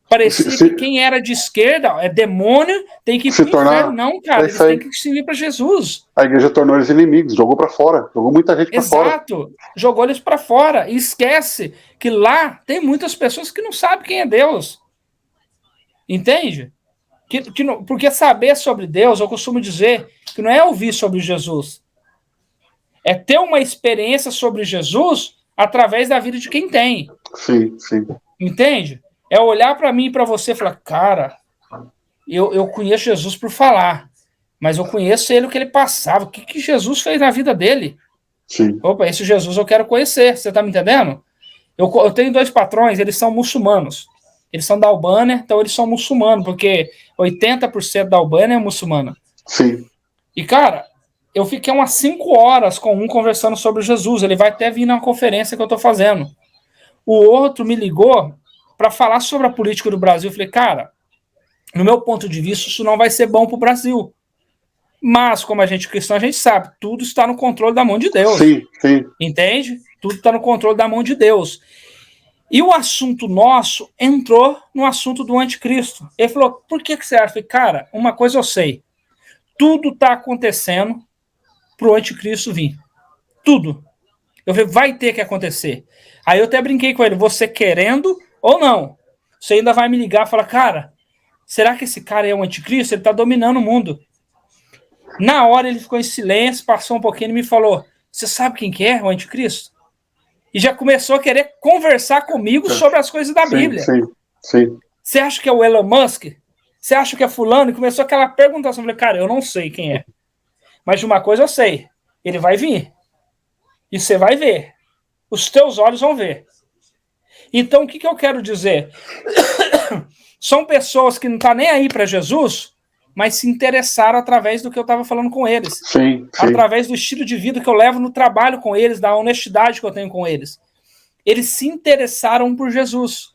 Parecia que quem era de esquerda é demônio, tem que ir pro inferno. Não, cara, eles têm que se vir para Jesus. A igreja tornou eles inimigos, jogou para fora, jogou muita gente para fora. Exato, jogou eles para fora e esquece que lá tem muitas pessoas que não sabem quem é Deus. Entende? Porque saber sobre Deus, eu costumo dizer que não é ouvir sobre Jesus. É ter uma experiência sobre Jesus através da vida de quem tem. Sim, sim. Entende? É olhar para mim e para você e falar, cara, eu conheço Jesus por falar, mas eu conheço ele, o que ele passava, o que Jesus fez na vida dele. Sim. Opa, esse Jesus eu quero conhecer, você tá me entendendo? Eu tenho 2 patrões, eles são muçulmanos. Eles são da Albânia, então eles são muçulmanos, porque 80% da Albânia é muçulmana. Sim. E, cara, eu fiquei umas 5 horas com um conversando sobre Jesus. Ele vai até vir na conferência que eu tô fazendo. O outro me ligou para falar sobre a política do Brasil. Eu falei, cara, no meu ponto de vista, isso não vai ser bom pro Brasil. Mas, como a gente é cristão, a gente sabe, tudo está no controle da mão de Deus. Sim, sim. Entende? Tudo está no controle da mão de Deus. E o assunto nosso entrou no assunto do anticristo. Ele falou, por que você acha? Eu falei, cara, uma coisa eu sei. Tudo está acontecendo pro anticristo vir. Tudo. Eu falei, vai ter que acontecer. Aí eu até brinquei com ele, você querendo ou não, você ainda vai me ligar e falar, cara, será que esse cara é um anticristo? Ele está dominando o mundo. Na hora ele ficou em silêncio, passou um pouquinho e me falou, você sabe quem que é o anticristo? E já começou a querer conversar comigo sobre as coisas da Bíblia. Sim, sim. Você acha que é o Elon Musk? Você acha que é fulano? E começou aquela perguntação. Eu falei, cara, eu não sei quem é. Mas de uma coisa eu sei. Ele vai vir. E você vai ver. Os teus olhos vão ver. Então, o que eu quero dizer? São pessoas que não estão nem aí para Jesus, mas se interessaram através do que eu estava falando com eles. Sim, sim. Através do estilo de vida que eu levo no trabalho com eles, da honestidade que eu tenho com eles. eles se interessaram por Jesus.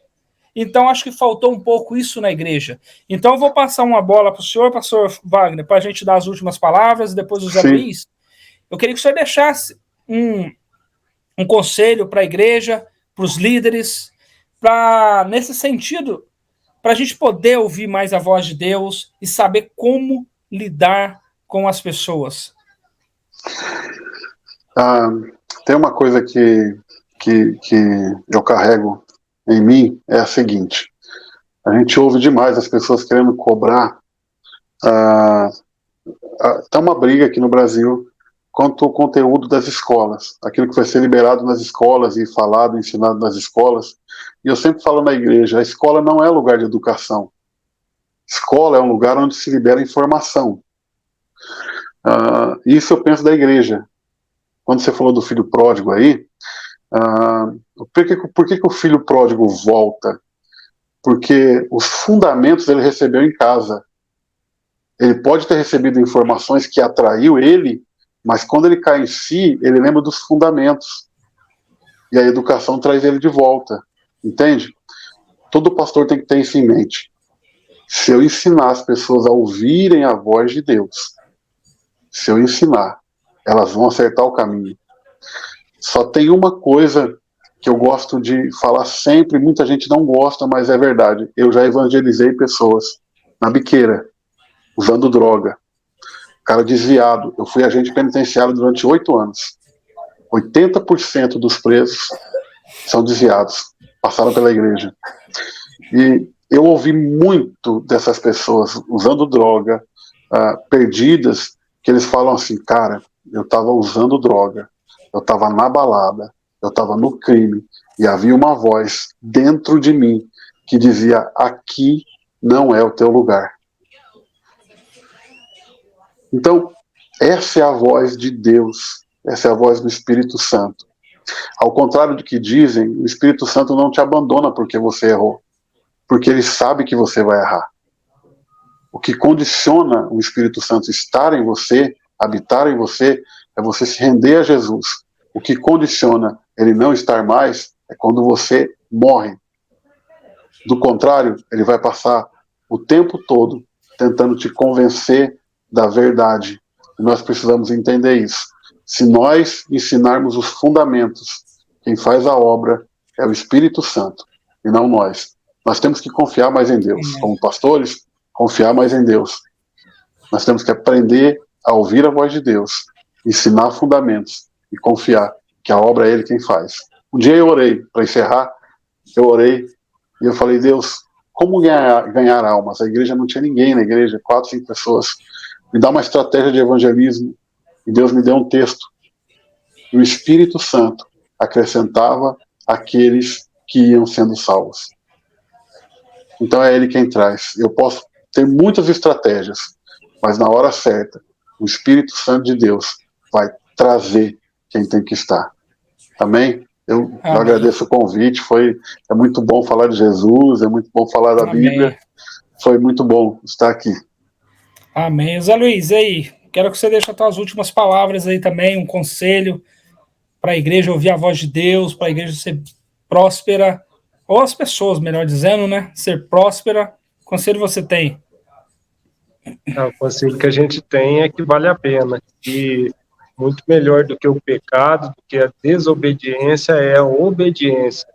Então, acho que faltou um pouco isso na igreja. Então, eu vou passar uma bola para o senhor, pastor Wagner, para a gente dar as últimas palavras, e depois o Zé Luiz. Eu queria que o senhor deixasse um conselho para a igreja, para os líderes, nesse sentido, para a gente poder ouvir mais a voz de Deus e saber como lidar com as pessoas. Tem uma coisa que eu carrego em mim, é a seguinte: a gente ouve demais as pessoas querendo cobrar. Tá uma briga aqui no Brasil quanto ao conteúdo das escolas, aquilo que vai ser liberado nas escolas e falado, ensinado nas escolas. E eu sempre falo na igreja, a escola não é lugar de educação. Escola é um lugar onde se libera informação. Isso eu penso da igreja. Quando você falou do filho pródigo aí, por que o filho pródigo volta? Porque os fundamentos ele recebeu em casa. Ele pode ter recebido informações que atraiu ele, mas quando ele cai em si, ele lembra dos fundamentos. E a educação traz ele de volta. Entende? Todo pastor tem que ter isso em mente. Se eu ensinar as pessoas a ouvirem a voz de Deus, se eu ensinar, elas vão acertar o caminho. Só tem uma coisa que eu gosto de falar sempre, muita gente não gosta, mas é verdade. Eu já evangelizei pessoas na biqueira, usando droga. Cara desviado. Eu fui agente penitenciário durante 8 anos. 80% dos presos são desviados. Passaram pela igreja. E eu ouvi muito dessas pessoas usando droga, perdidas, que eles falam assim, cara, eu estava usando droga, eu estava na balada, eu estava no crime, e havia uma voz dentro de mim que dizia, aqui não é o teu lugar. Então, essa é a voz de Deus, essa é a voz do Espírito Santo. Ao contrário do que dizem, o Espírito Santo não te abandona porque você errou, porque ele sabe que você vai errar. O que condiciona o Espírito Santo estar em você, habitar em você, é você se render a Jesus. O que condiciona ele não estar mais é quando você morre. Do contrário, ele vai passar o tempo todo tentando te convencer da verdade. E nós precisamos entender isso. Se nós ensinarmos os fundamentos, quem faz a obra é o Espírito Santo, e não nós. Nós temos que confiar mais em Deus. Como pastores, confiar mais em Deus. Nós temos que aprender a ouvir a voz de Deus, ensinar fundamentos e confiar que a obra é Ele quem faz. Um dia eu orei, para encerrar, eu orei e eu falei, Deus, como ganhar almas? A igreja não tinha ninguém na igreja, 4, 5 pessoas. Me dá uma estratégia de evangelismo. E Deus me deu um texto. E o Espírito Santo acrescentava aqueles que iam sendo salvos. Então é Ele quem traz. Eu posso ter muitas estratégias, mas na hora certa, o Espírito Santo de Deus vai trazer quem tem que estar. Amém? Eu agradeço o convite. É muito bom falar de Jesus, é muito bom falar da Bíblia. Foi muito bom estar aqui. Amém. Zé Luiz, e aí? Quero que você deixe as suas últimas palavras aí também, um conselho para a igreja ouvir a voz de Deus, para a igreja ser próspera, ou as pessoas, melhor dizendo, né? Ser próspera. Que conselho você tem? O conselho que a gente tem é que vale a pena, que muito melhor do que o pecado, do que a desobediência, é a obediência.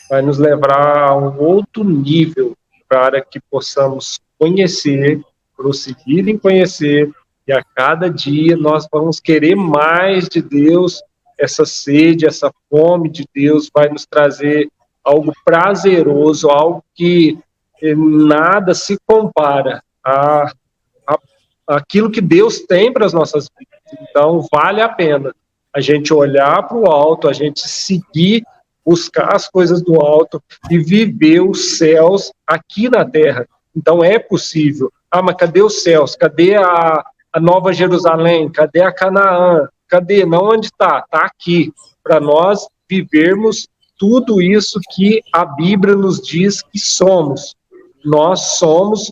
Vai nos levar a um outro nível para que possamos conhecer, prosseguir em conhecer, e a cada dia nós vamos querer mais de Deus. Essa sede, essa fome de Deus vai nos trazer algo prazeroso, algo que nada se compara àquilo que Deus tem para as nossas vidas. Então, vale a pena a gente olhar para o alto, a gente seguir, buscar as coisas do alto e viver os céus aqui na terra. Então, é possível. Mas cadê os céus? Cadê a Nova Jerusalém? Cadê a Canaã? Cadê? Não, onde está? Está aqui, para nós vivermos tudo isso que a Bíblia nos diz que somos. Nós somos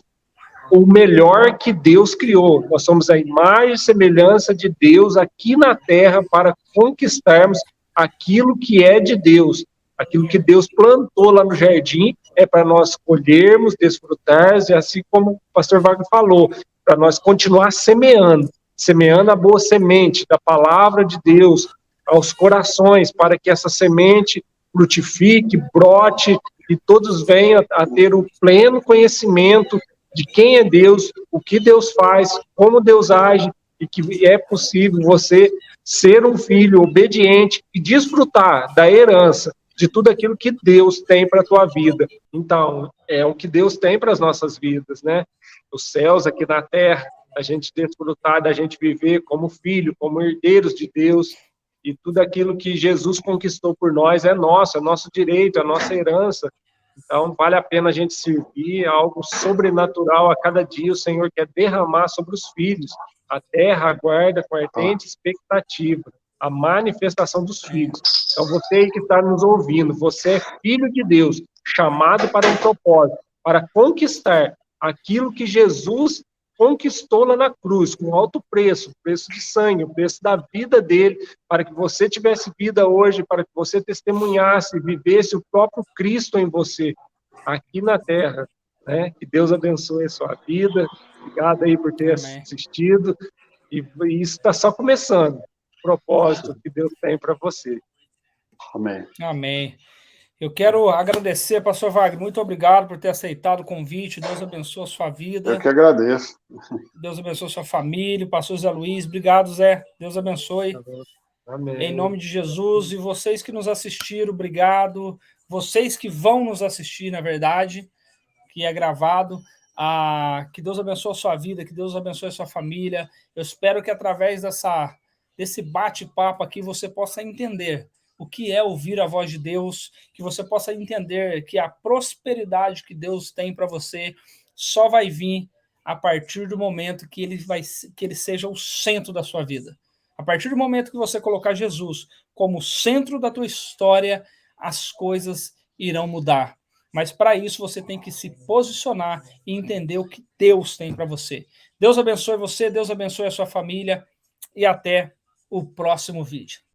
o melhor que Deus criou. Nós somos a imagem e semelhança de Deus aqui na terra para conquistarmos aquilo que é de Deus. Aquilo que Deus plantou lá no jardim é para nós colhermos, desfrutarmos, e assim como o pastor Wagner falou, para nós continuar semeando a boa semente da palavra de Deus aos corações, para que essa semente frutifique, brote, e todos venham a ter o pleno conhecimento de quem é Deus, o que Deus faz, como Deus age, e que é possível você ser um filho obediente e desfrutar da herança de tudo aquilo que Deus tem para a tua vida. Então, é o que Deus tem para as nossas vidas, né? Os céus aqui na terra, a gente desfrutar, da gente viver como filho, como herdeiros de Deus, e tudo aquilo que Jesus conquistou por nós é nosso direito, é nossa herança. Então, vale a pena a gente servir, é algo sobrenatural. A cada dia o Senhor quer derramar sobre os filhos. A terra aguarda com ardente expectativa a manifestação dos filhos. Então, você aí que está nos ouvindo, você é filho de Deus, chamado para um propósito, para conquistar aquilo que Jesus conquistou lá na cruz, com alto preço, preço de sangue, o preço da vida dele, para que você tivesse vida hoje, para que você testemunhasse, vivesse o próprio Cristo em você, aqui na terra, né? Que Deus abençoe a sua vida. Obrigado aí por ter assistido, e isso está só começando, o propósito que Deus tem para você. Amém. Amém. Eu quero agradecer, pastor Wagner, muito obrigado por ter aceitado o convite, Deus abençoe a sua vida. Eu que agradeço. Deus abençoe a sua família, o pastor Zé Luiz, obrigado, Zé, Deus abençoe. Amém. Em nome de Jesus, e vocês que nos assistiram, obrigado. Vocês que vão nos assistir, na verdade, que é gravado, que Deus abençoe a sua vida, que Deus abençoe a sua família. Eu espero que através desse bate-papo aqui você possa entender o que é ouvir a voz de Deus, que você possa entender que a prosperidade que Deus tem para você só vai vir a partir do momento que ele seja o centro da sua vida. A partir do momento que você colocar Jesus como centro da tua história, as coisas irão mudar. Mas para isso você tem que se posicionar e entender o que Deus tem para você. Deus abençoe você, Deus abençoe a sua família e até o próximo vídeo.